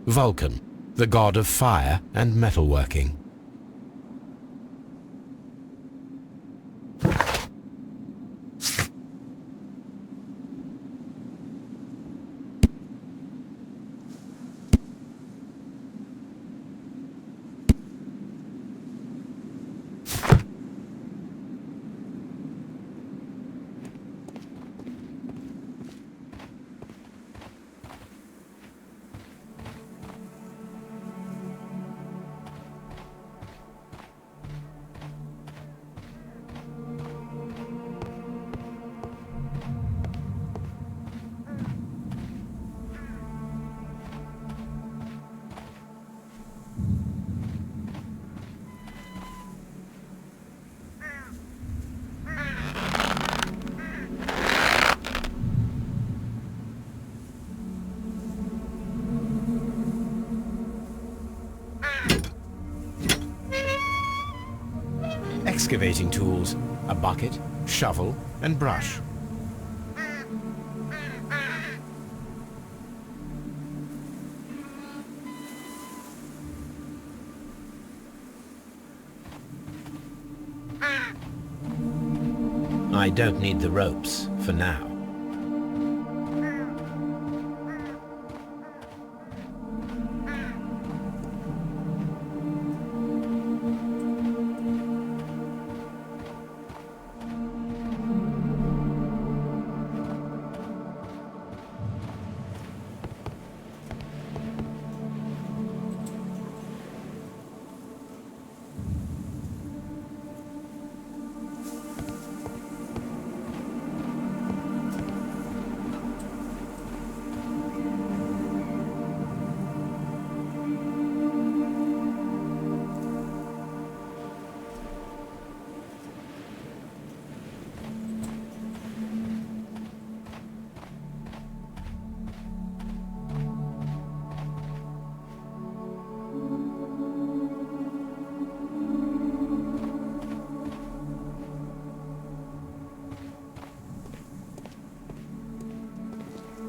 Vulcan, the god of fire and metalworking. Excavating tools, a bucket, shovel, and brush. I don't need the ropes for now.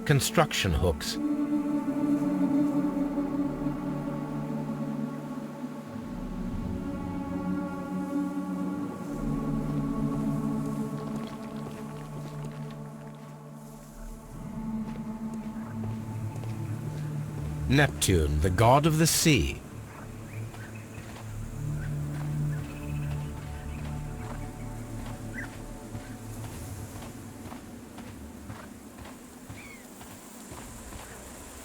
Construction hooks. Neptune, the god of the sea.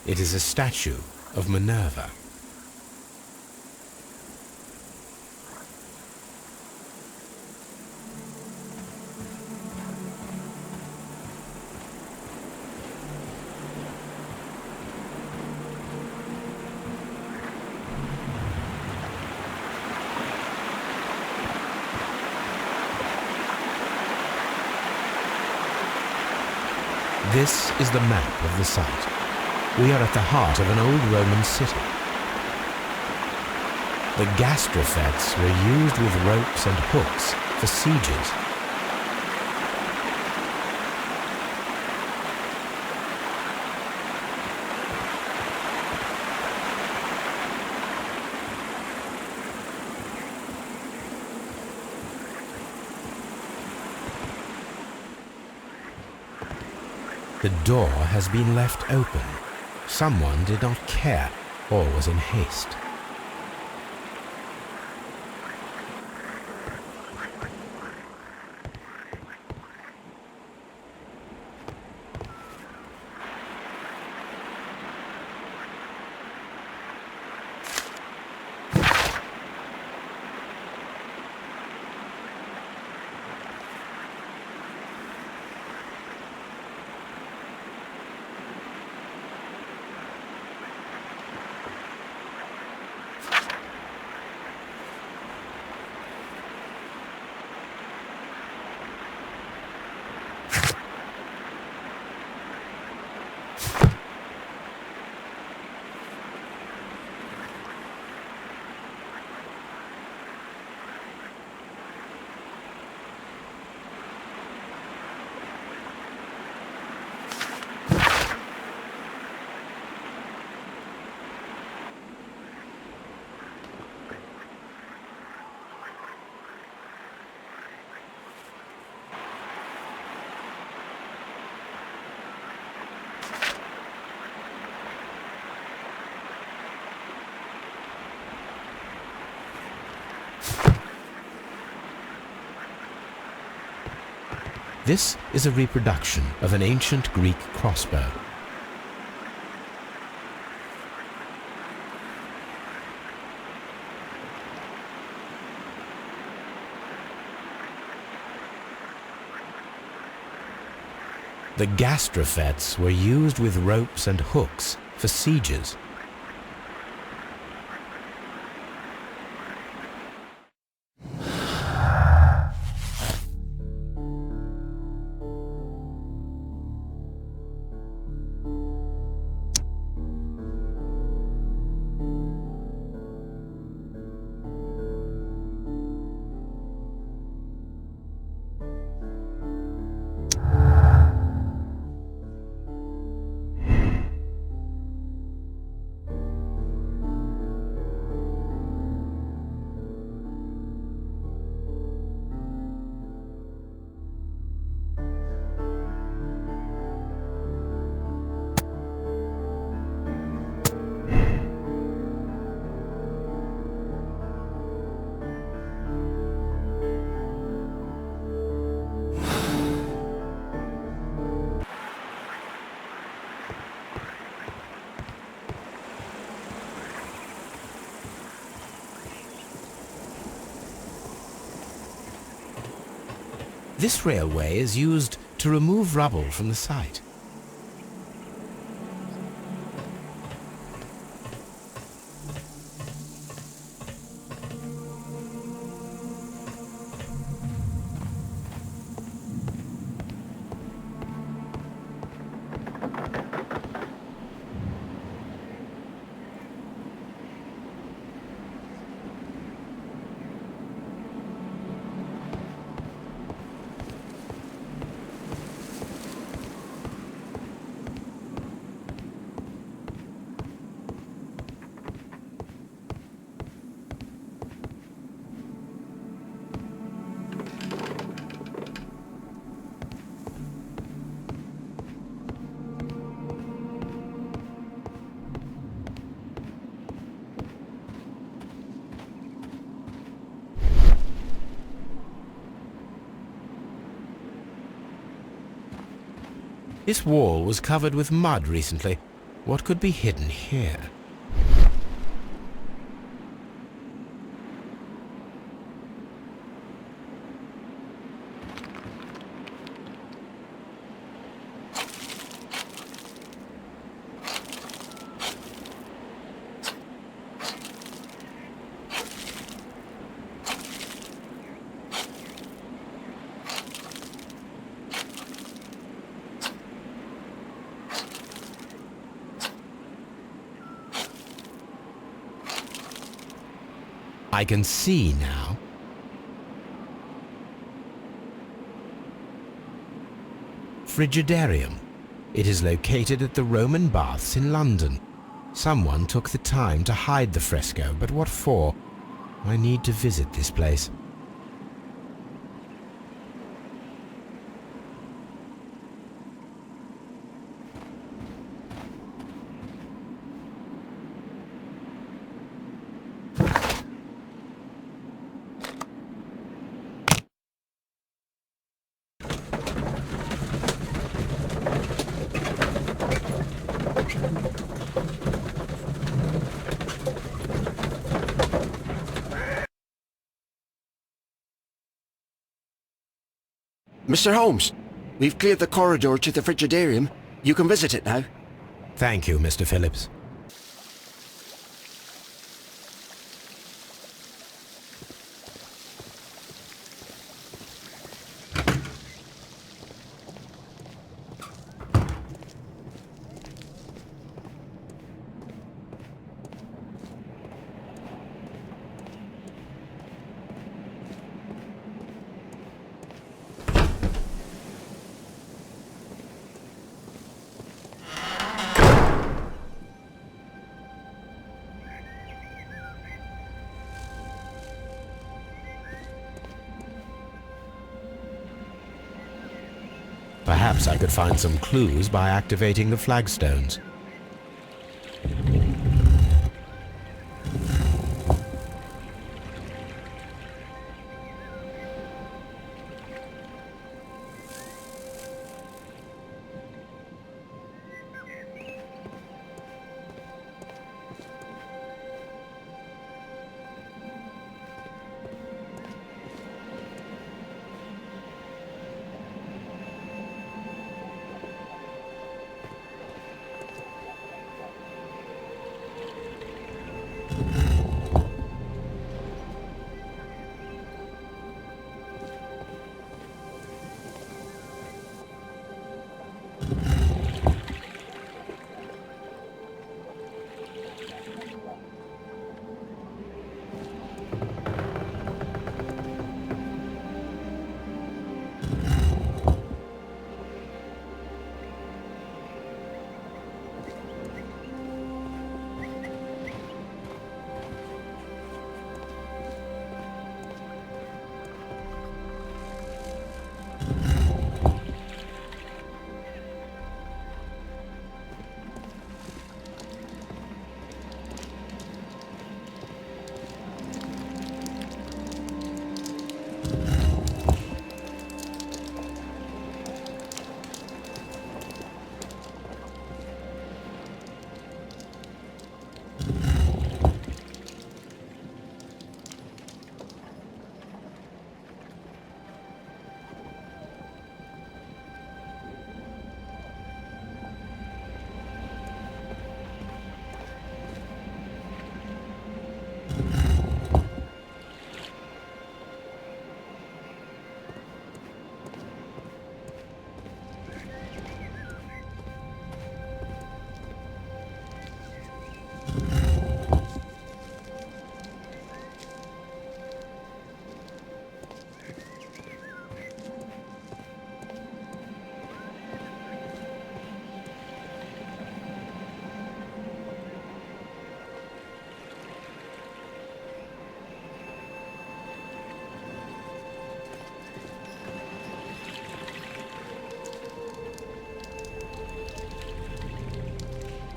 It is a statue of Minerva. This is the map of the site. We are at the heart of an old Roman city. The gastrofets were used with ropes and hooks for sieges. The door has been left open. Someone did not care or was in haste. This is a reproduction of an ancient Greek crossbow. The gastrofets were used with ropes and hooks for sieges. This railway is used to remove rubble from the site. This wall was covered with mud recently. What could be hidden here? I can see now. Frigidarium. It is located at the Roman Baths in London. Someone took the time to hide the fresco, but what for? I need to visit this place. Mr. Holmes, we've cleared the corridor to the Frigidarium. You can visit it now. Thank you, Mr. Phillips. Perhaps I could find some clues by activating the flagstones.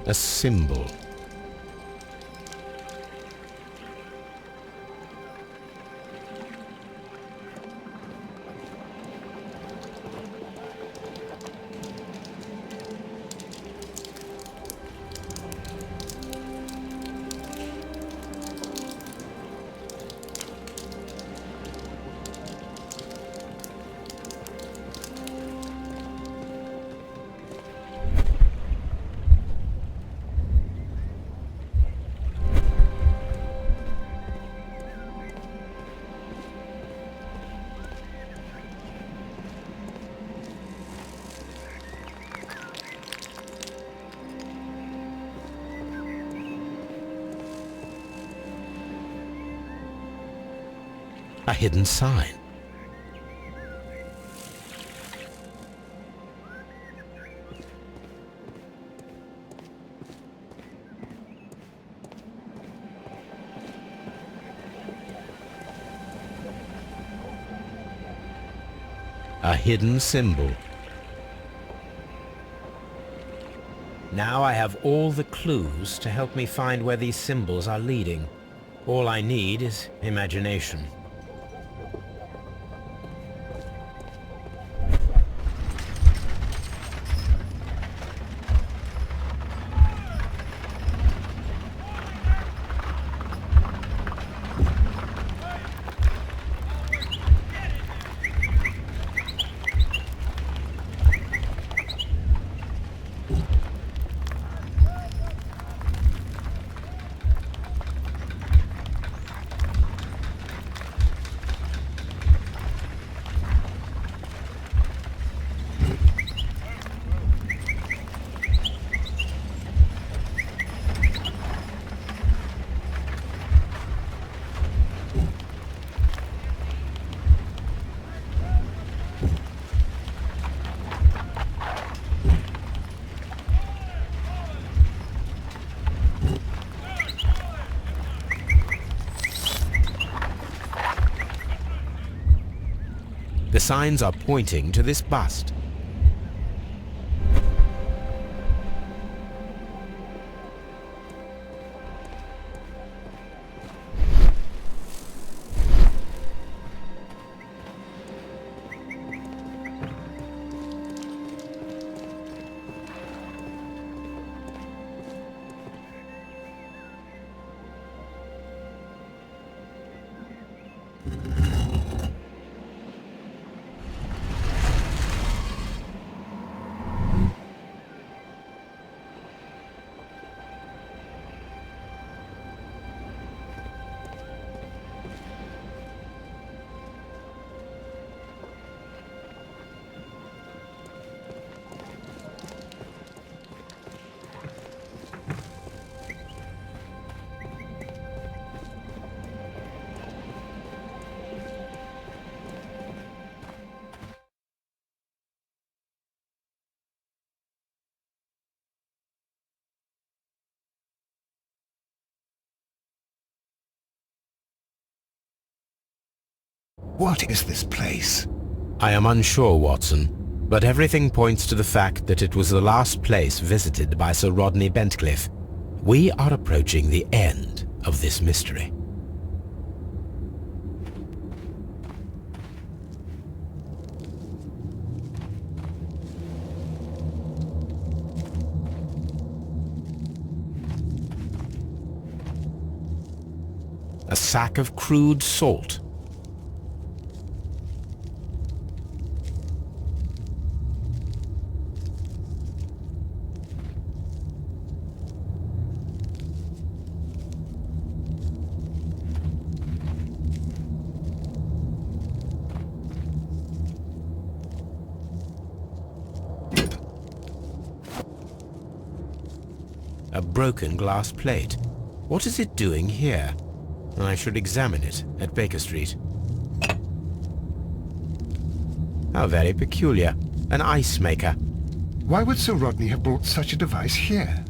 A symbol. A hidden sign. A hidden symbol. Now I have all the clues to help me find where these symbols are leading. All I need is imagination. The signs are pointing to this bust. What is this place? I am unsure, Watson, but everything points to the fact that it was the last place visited by Sir Rodney Bentcliffe. We are approaching the end of this mystery. A sack of crude salt. A broken glass plate. What is it doing here? I should examine it at Baker Street. How very peculiar. An ice maker. Why would Sir Rodney have brought such a device here?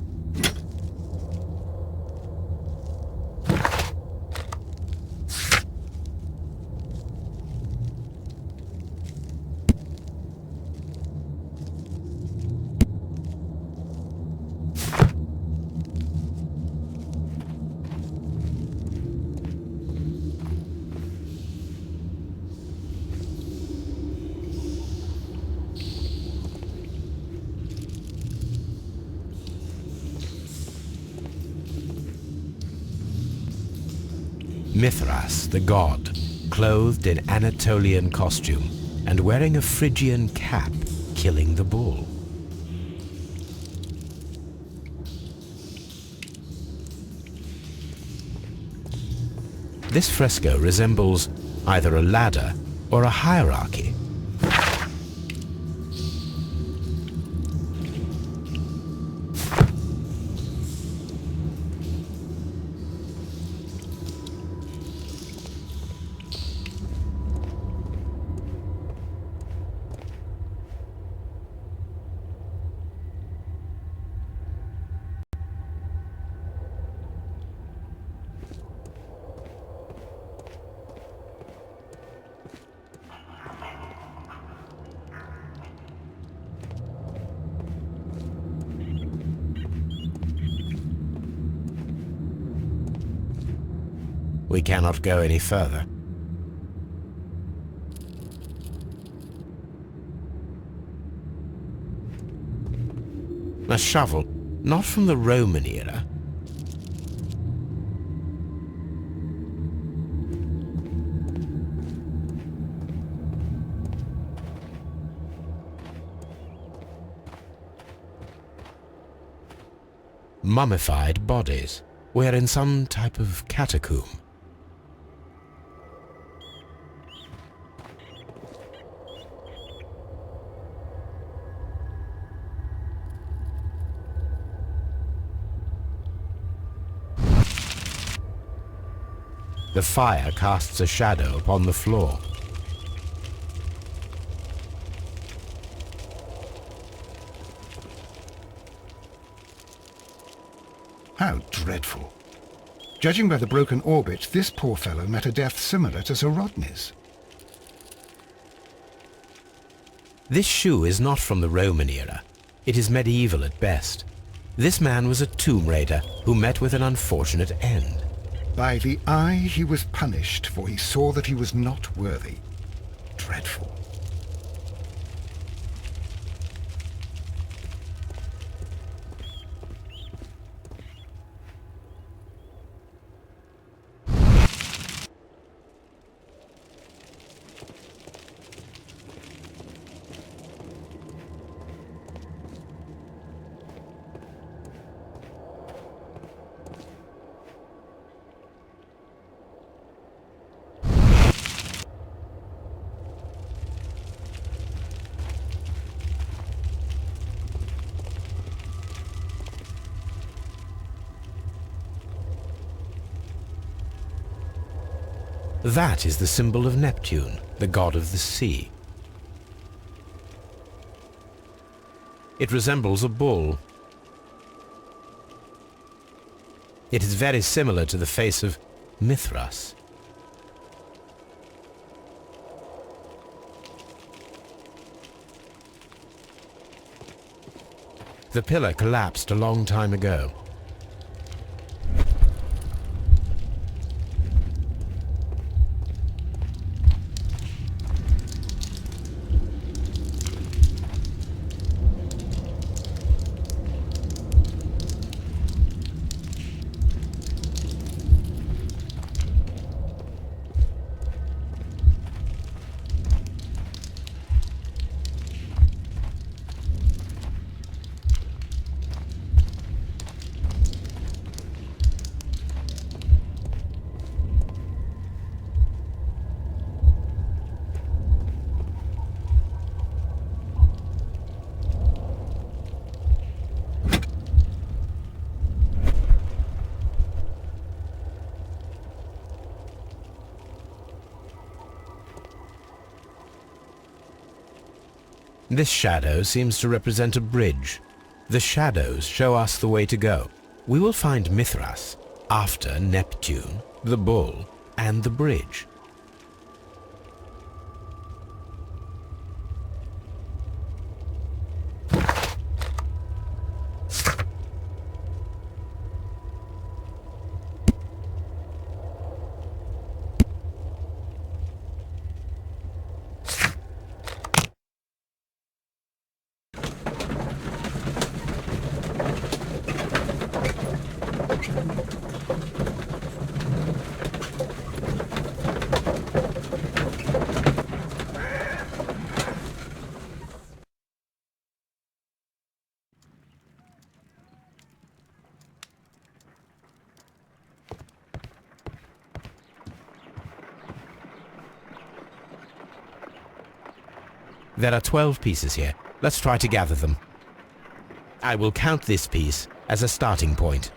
Mithras, the god, clothed in Anatolian costume and wearing a Phrygian cap, killing the bull. This fresco resembles either a ladder or a hierarchy. We cannot go any further. A shovel, not from the Roman era. Mummified bodies. We're in some type of catacomb. The fire casts a shadow upon the floor. How dreadful. Judging by the broken orbit, this poor fellow met a death similar to Sir Rodney's. This shoe is not from the Roman era. It is medieval at best. This man was a tomb raider who met with an unfortunate end. By the eye he was punished, for he saw that he was not worthy. Dreadful. That is the symbol of Neptune, the god of the sea. It resembles a bull. It is very similar to the face of Mithras. The pillar collapsed a long time ago. This shadow seems to represent a bridge. The shadows show us the way to go. We will find Mithras after Neptune, the bull, and the bridge. There are 12 pieces here. Let's try to gather them. I will count this piece as a starting point.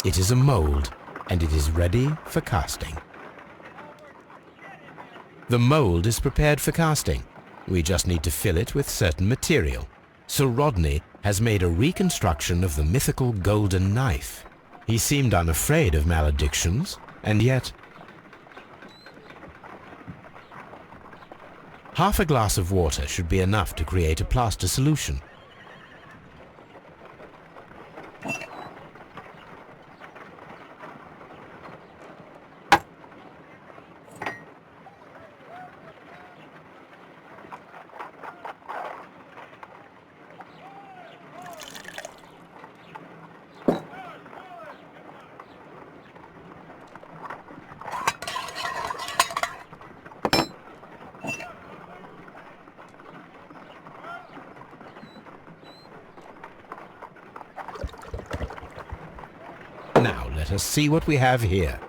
It is a mold, and it is ready for casting. The mold is prepared for casting. We just need to fill it with certain material. Sir Rodney has made a reconstruction of the mythical golden knife. He seemed unafraid of maledictions, and yet... Half a glass of water should be enough to create a plaster solution. Now let us see what we have here.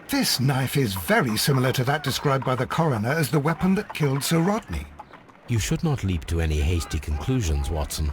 This knife is very similar to that described by the coroner as the weapon that killed Sir Rodney. You should not leap to any hasty conclusions, Watson.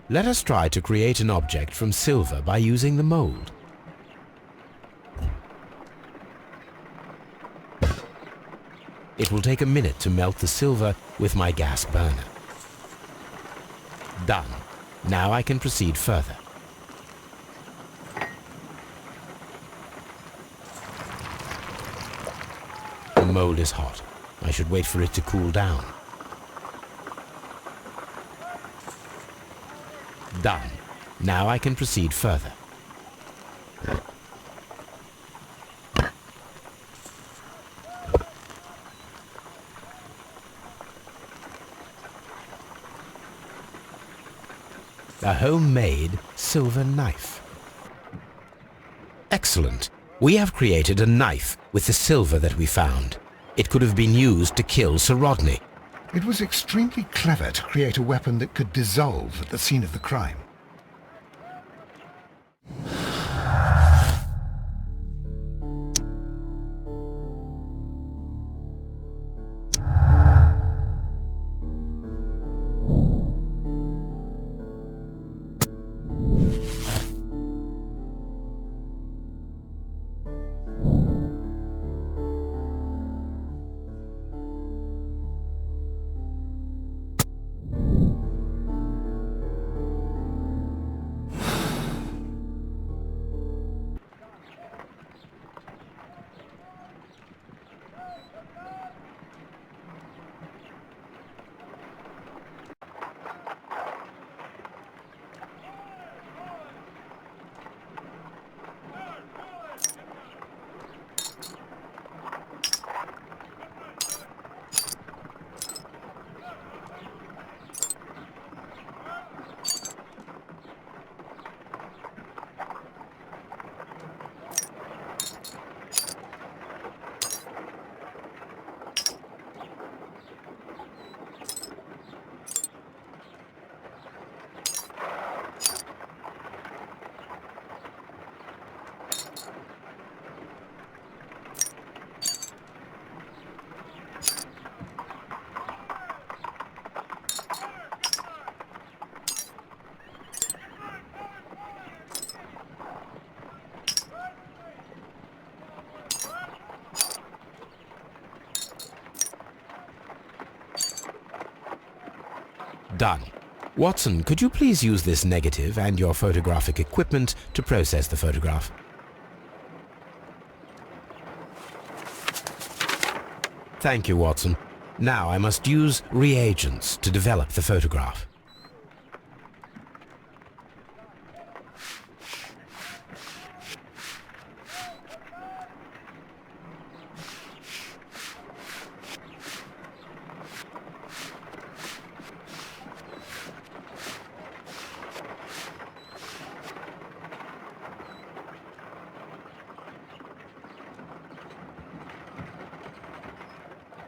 Let us try to create an object from silver by using the mold. It will take a minute to melt the silver with my gas burner. Done. Now I can proceed further. The mold is hot. I should wait for it to cool down. Done. Now I can proceed further. A homemade silver knife. Excellent. We have created a knife with the silver that we found. It could have been used to kill Sir Rodney. It was extremely clever to create a weapon that could dissolve at the scene of the crime. Done. Watson, could you please use this negative and your photographic equipment to process the photograph? Thank you, Watson. Now I must use reagents to develop the photograph.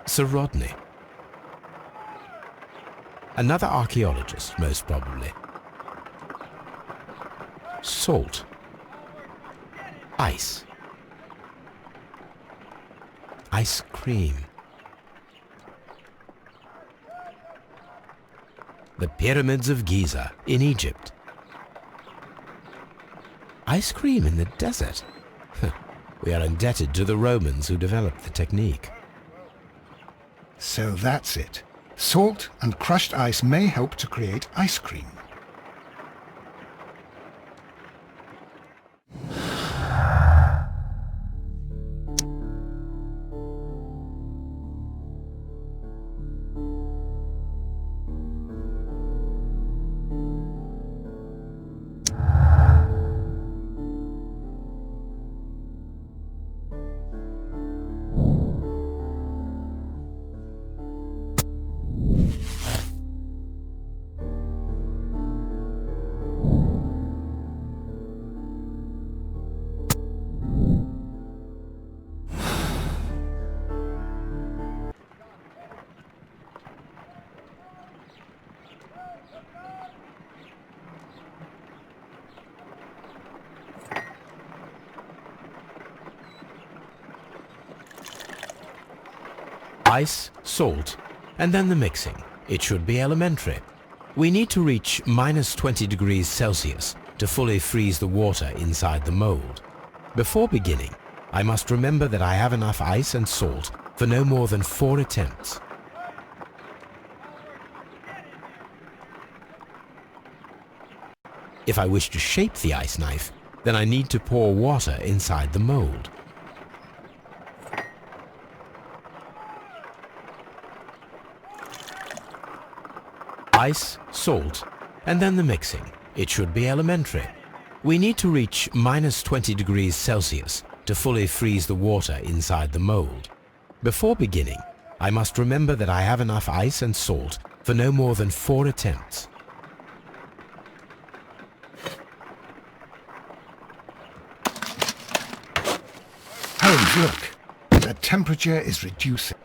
Sir Rodney. Another archaeologist, most probably. Salt. Ice. Ice cream. The pyramids of Giza in Egypt. Ice cream in the desert. We are indebted to the Romans who developed the technique. So that's it. Salt and crushed ice may help to create ice cream. Ice, salt, and then the mixing. It should be elementary. We need to reach minus 20 degrees Celsius to fully freeze the water inside the mold. Before beginning, I must remember that I have enough ice and salt for no more than 4 attempts. If I wish to shape the ice knife, then I need to pour water inside the mold. Ice, salt, and then the mixing. It should be elementary. We need to reach minus 20 degrees Celsius to fully freeze the water inside the mold. Before beginning, I must remember that I have enough ice and salt for no more than 4 attempts. Holmes, look. The temperature is reducing.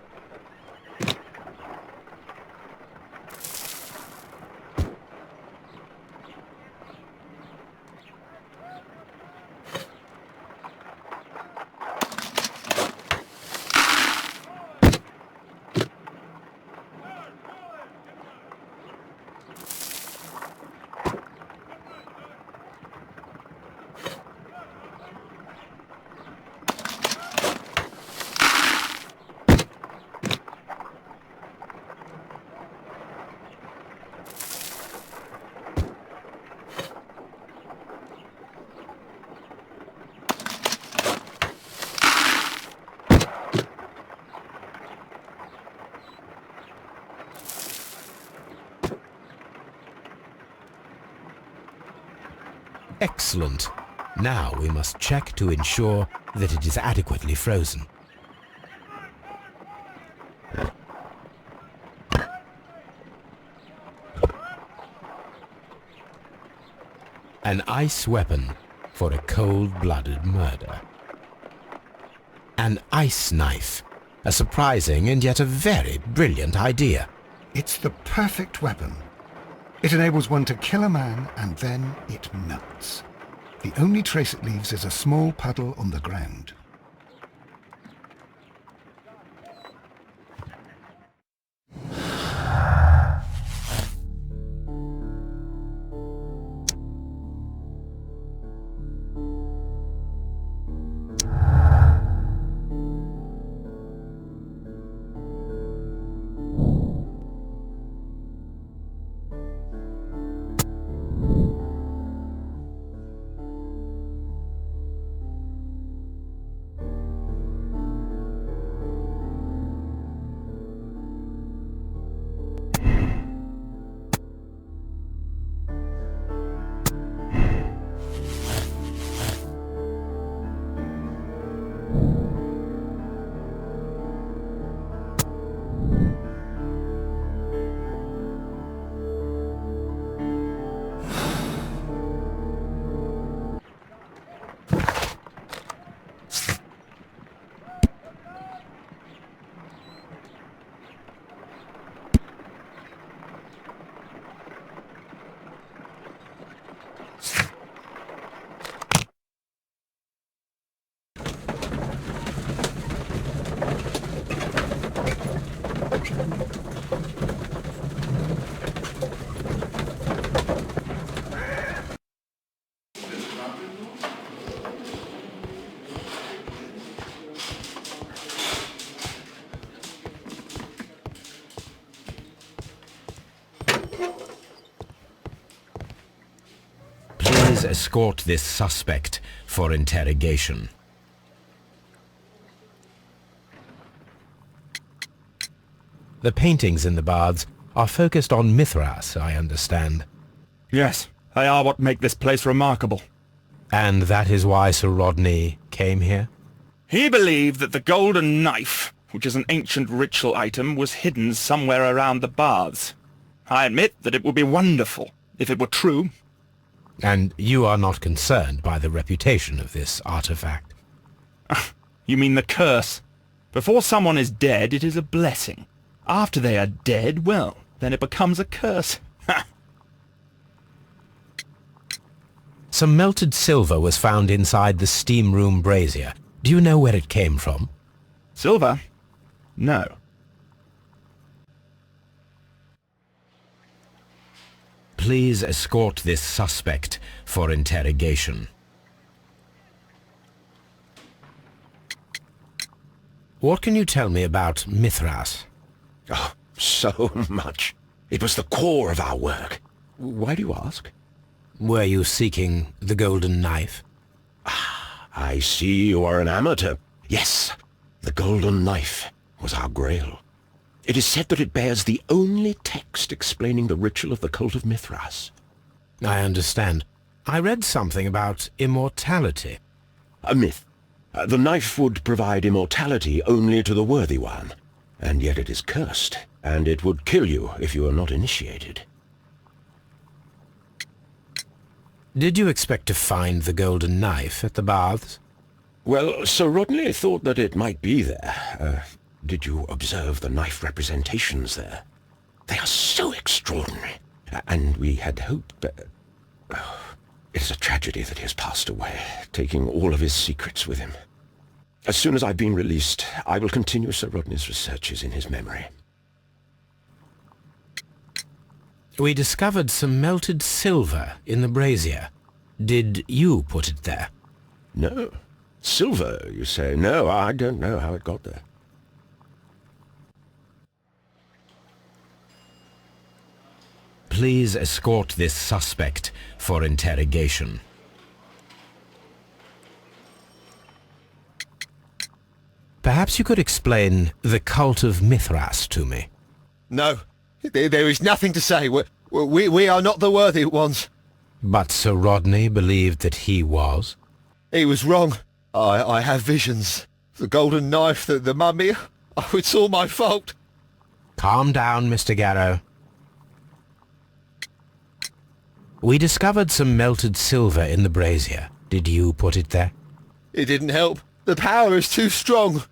Excellent. Now we must check to ensure that it is adequately frozen. An ice weapon for a cold-blooded murder. An ice knife. A surprising and yet a very brilliant idea. It's the perfect weapon. It enables one to kill a man and then it melts. The only trace it leaves is a small puddle on the ground. Please escort this suspect for interrogation. The paintings in the baths are focused on Mithras, I understand. Yes, they are what make this place remarkable. And that is why Sir Rodney came here? He believed that the golden knife, which is an ancient ritual item, was hidden somewhere around the baths. I admit that it would be wonderful if it were true. And you are not concerned by the reputation of this artifact? You mean the curse? Before someone is dead, it is a blessing. After they are dead, well, then it becomes a curse. Some melted silver was found inside the steam room brazier. Do you know where it came from? Silver? No. Please escort this suspect for interrogation. What can you tell me about Mithras? Oh, so much. It was the core of our work. Why do you ask? Were you seeking the golden knife? I see you are an amateur. Yes, the golden knife was our grail. It is said that it bears the only text explaining the ritual of the cult of Mithras. I understand. I read something about immortality. A myth. The knife would provide immortality only to the worthy one, and yet it is cursed, and it would kill you if you are not initiated. Did you expect to find the golden knife at the baths? Well, Sir Rodney thought that it might be there. Did you observe the knife representations there? They are so extraordinary, and we had hoped that... It is a tragedy that he has passed away, taking all of his secrets with him. As soon as I've been released, I will continue Sir Rodney's researches in his memory. We discovered some melted silver in the brazier. Did you put it there? No. Silver, you say? No, I don't know how it got there. Please escort this suspect for interrogation. Perhaps you could explain the cult of Mithras to me. No, there is nothing to say. We are not the worthy ones. But Sir Rodney believed that he was. He was wrong. I have visions. The golden knife, the mummy. Oh, it's all my fault. Calm down, Mr. Garrow. We discovered some melted silver in the brazier. Did you put it there? It didn't help. The power is too strong.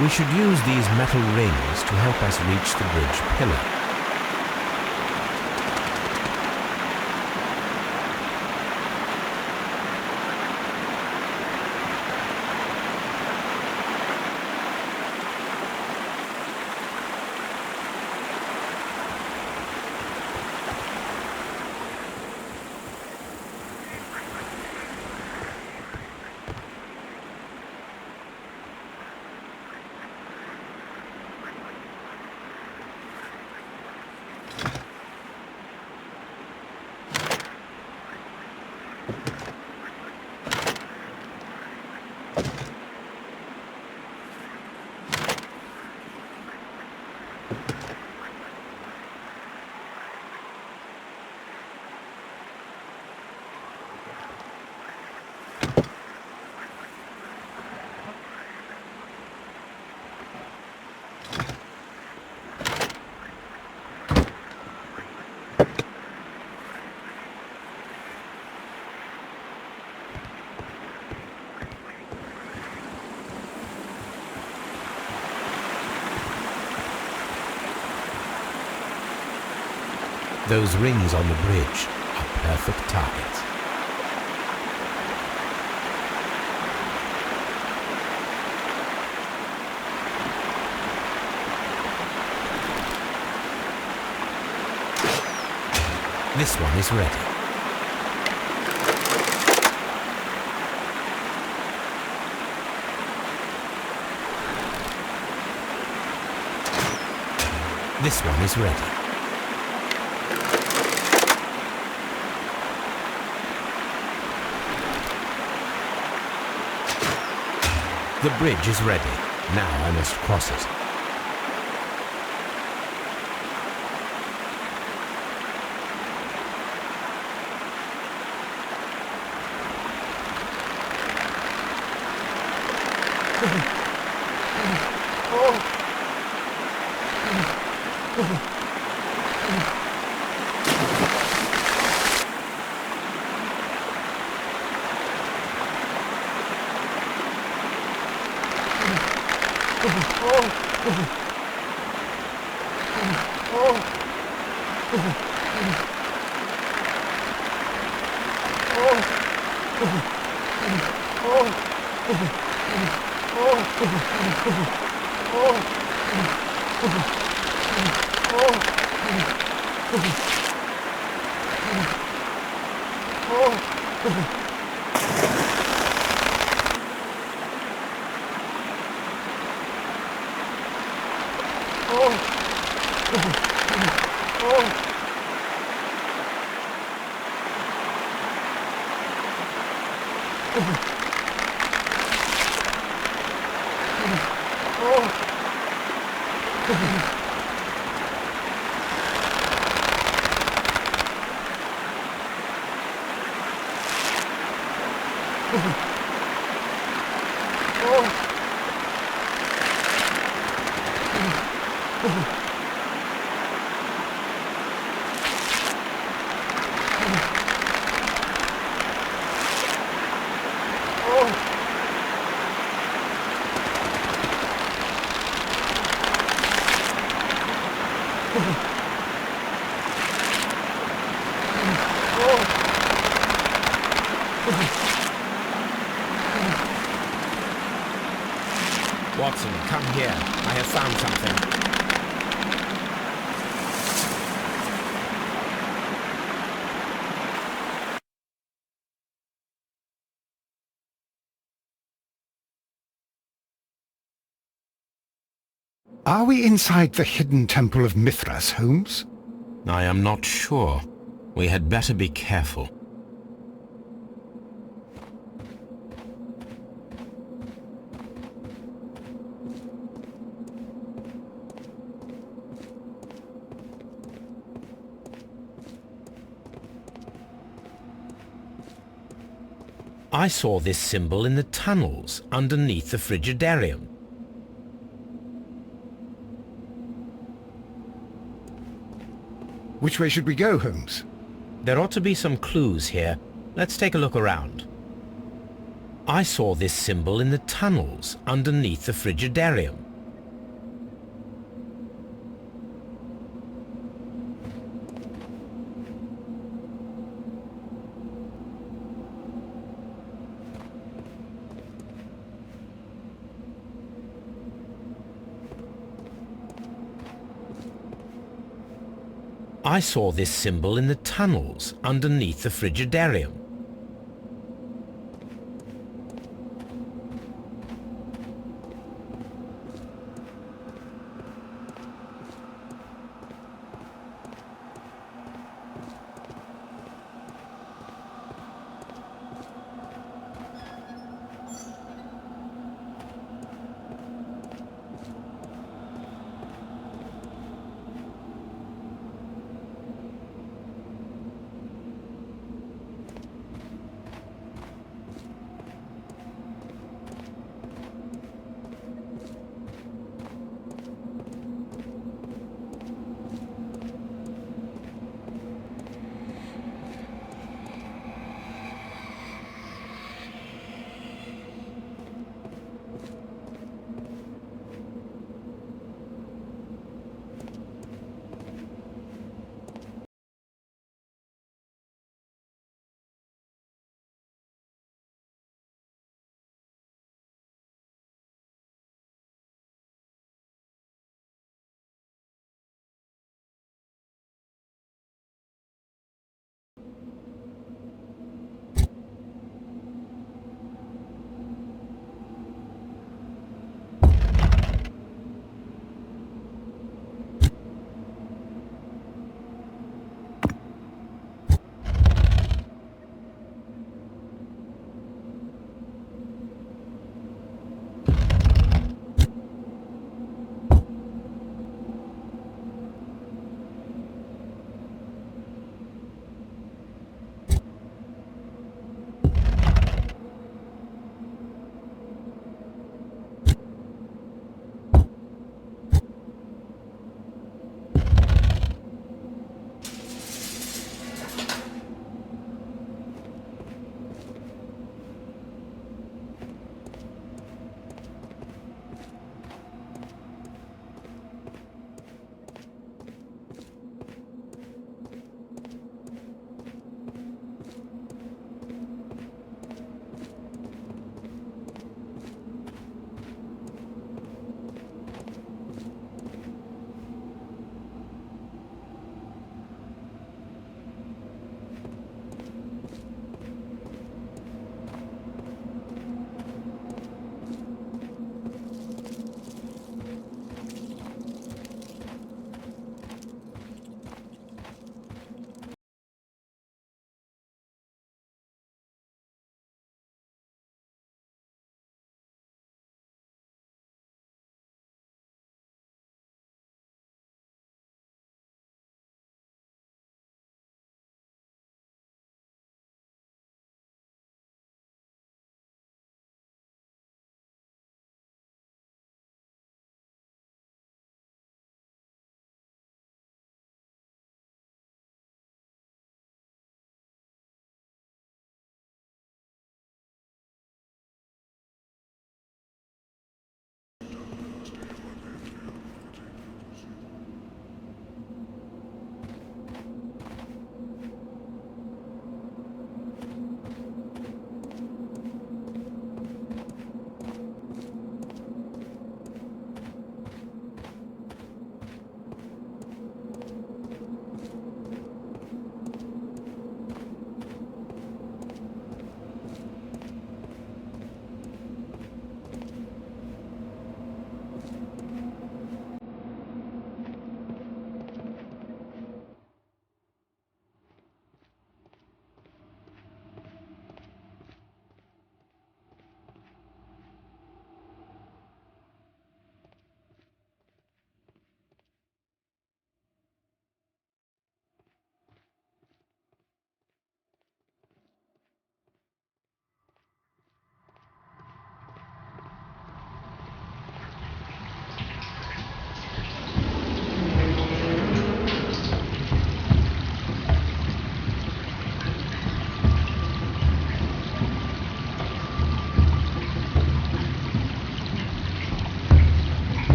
We should use these metal rings to help us reach the bridge pillar. Those rings on the bridge are perfect targets. This one is ready. This one is ready. The bridge is ready. Now I must cross it. Watson, come here. I have found something. Are we inside the hidden temple of Mithras, Holmes? I am not sure. We had better be careful. I saw this symbol in the tunnels underneath the frigidarium. Which way should we go, Holmes? There ought to be some clues here. Let's take a look around. I saw this symbol in the tunnels underneath the frigidarium. I saw this symbol in the tunnels underneath the Frigidarium.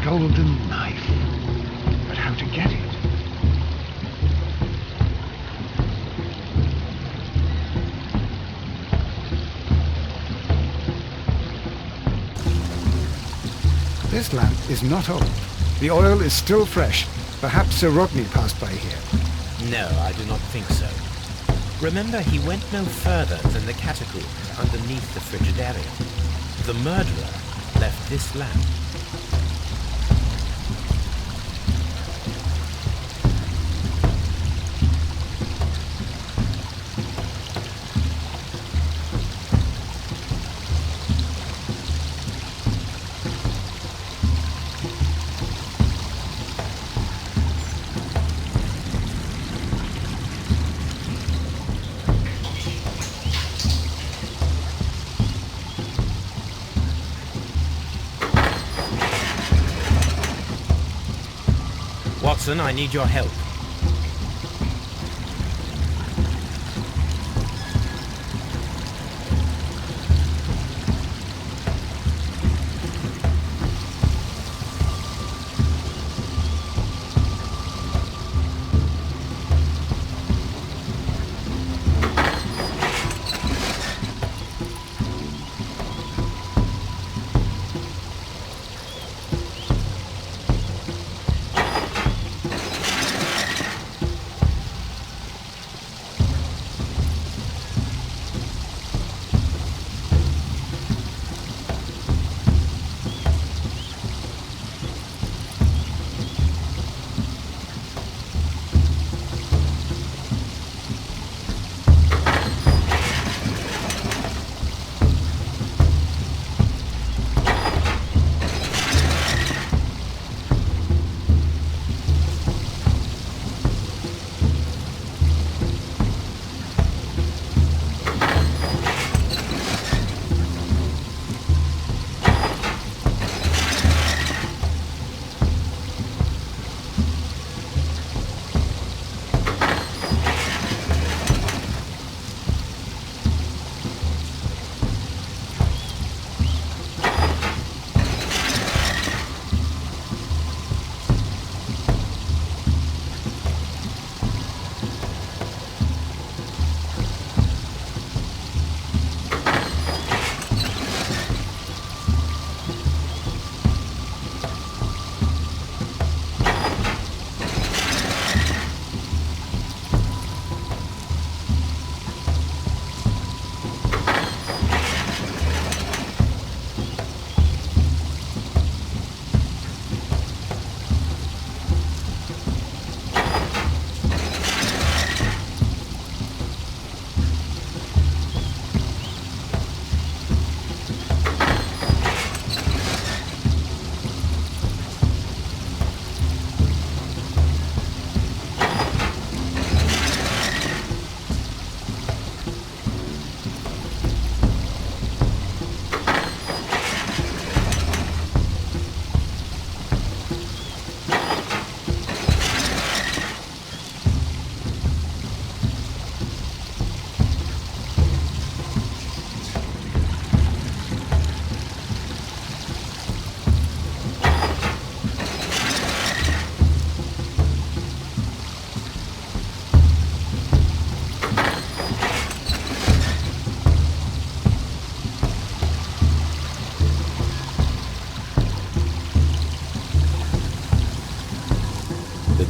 golden knife. But how to get it? This lamp is not old. The oil is still fresh. Perhaps Sir Rodney passed by here. No, I do not think so. Remember, he went no further than the catacombs underneath the Frigidarium. The murderer left this lamp. Watson, I need your help.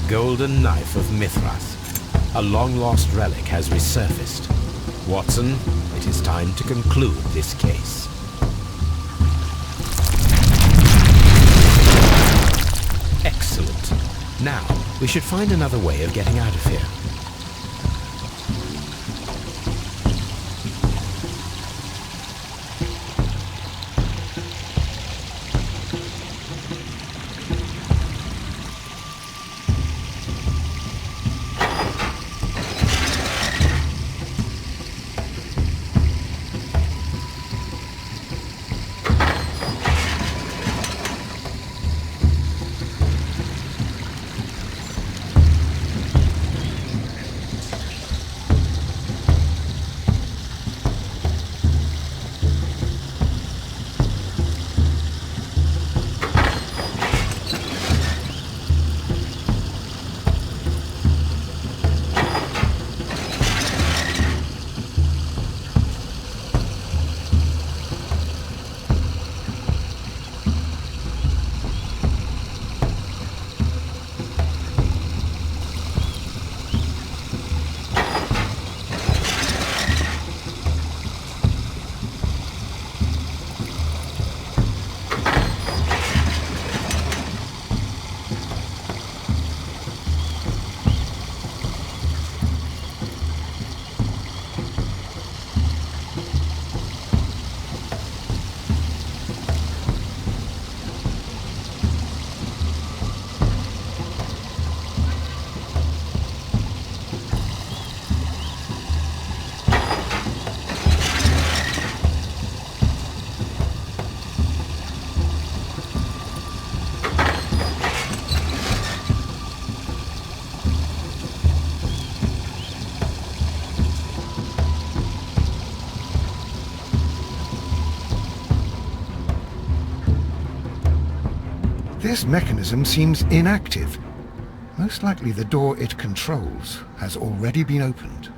Golden Knife of Mithras. A long-lost relic has resurfaced. Watson, it is time to conclude this case. Excellent. Now, we should find another way of getting out of here. this mechanism seems inactive. Most likely the door it controls has already been opened.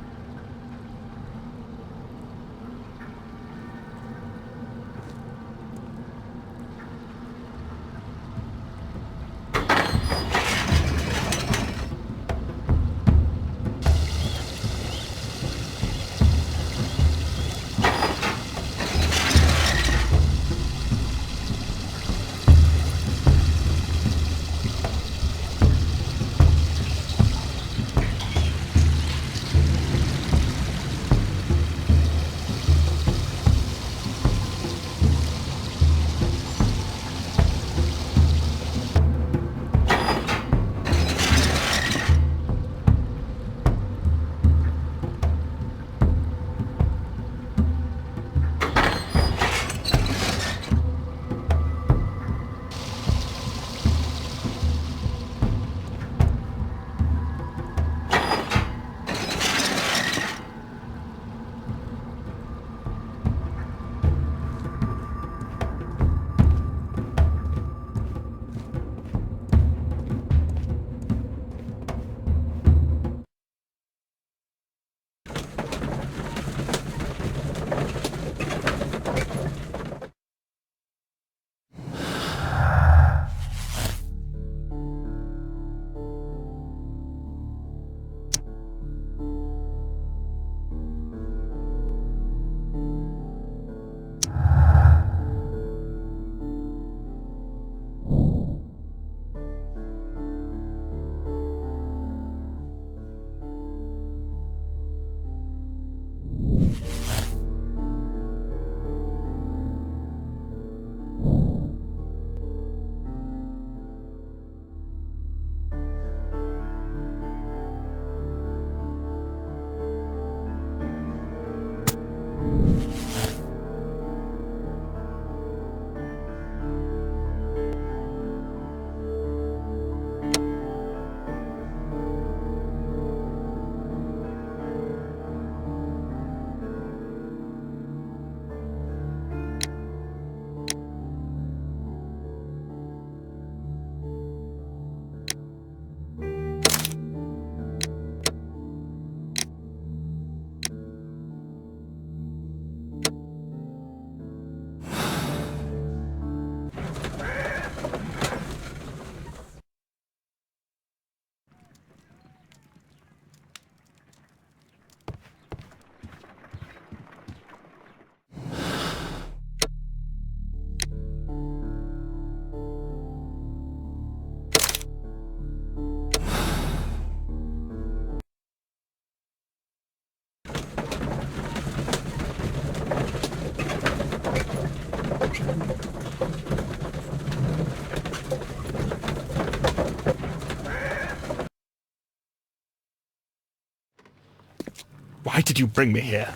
Why did you bring me here?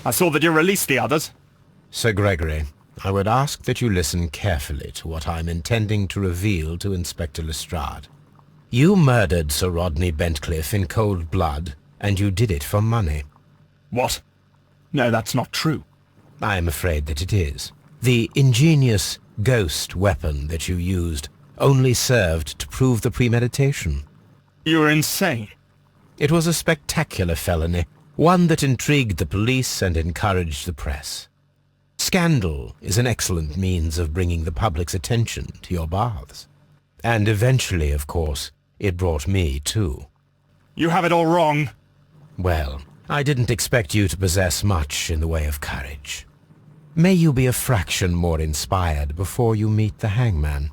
I saw that you released the others. Sir Gregory, I would ask that you listen carefully to what I'm intending to reveal to Inspector Lestrade. You murdered Sir Rodney Bentcliffe in cold blood, and you did it for money. What? No, that's not true. I am afraid that it is. The ingenious ghost weapon that you used only served to prove the premeditation. You're insane. It was a spectacular felony, one that intrigued the police and encouraged the press. Scandal is an excellent means of bringing the public's attention to your baths. And eventually, of course, it brought me too. You have it all wrong. Well, I didn't expect you to possess much in the way of courage. May you be a fraction more inspired before you meet the hangman.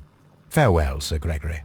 Farewell, Sir Gregory.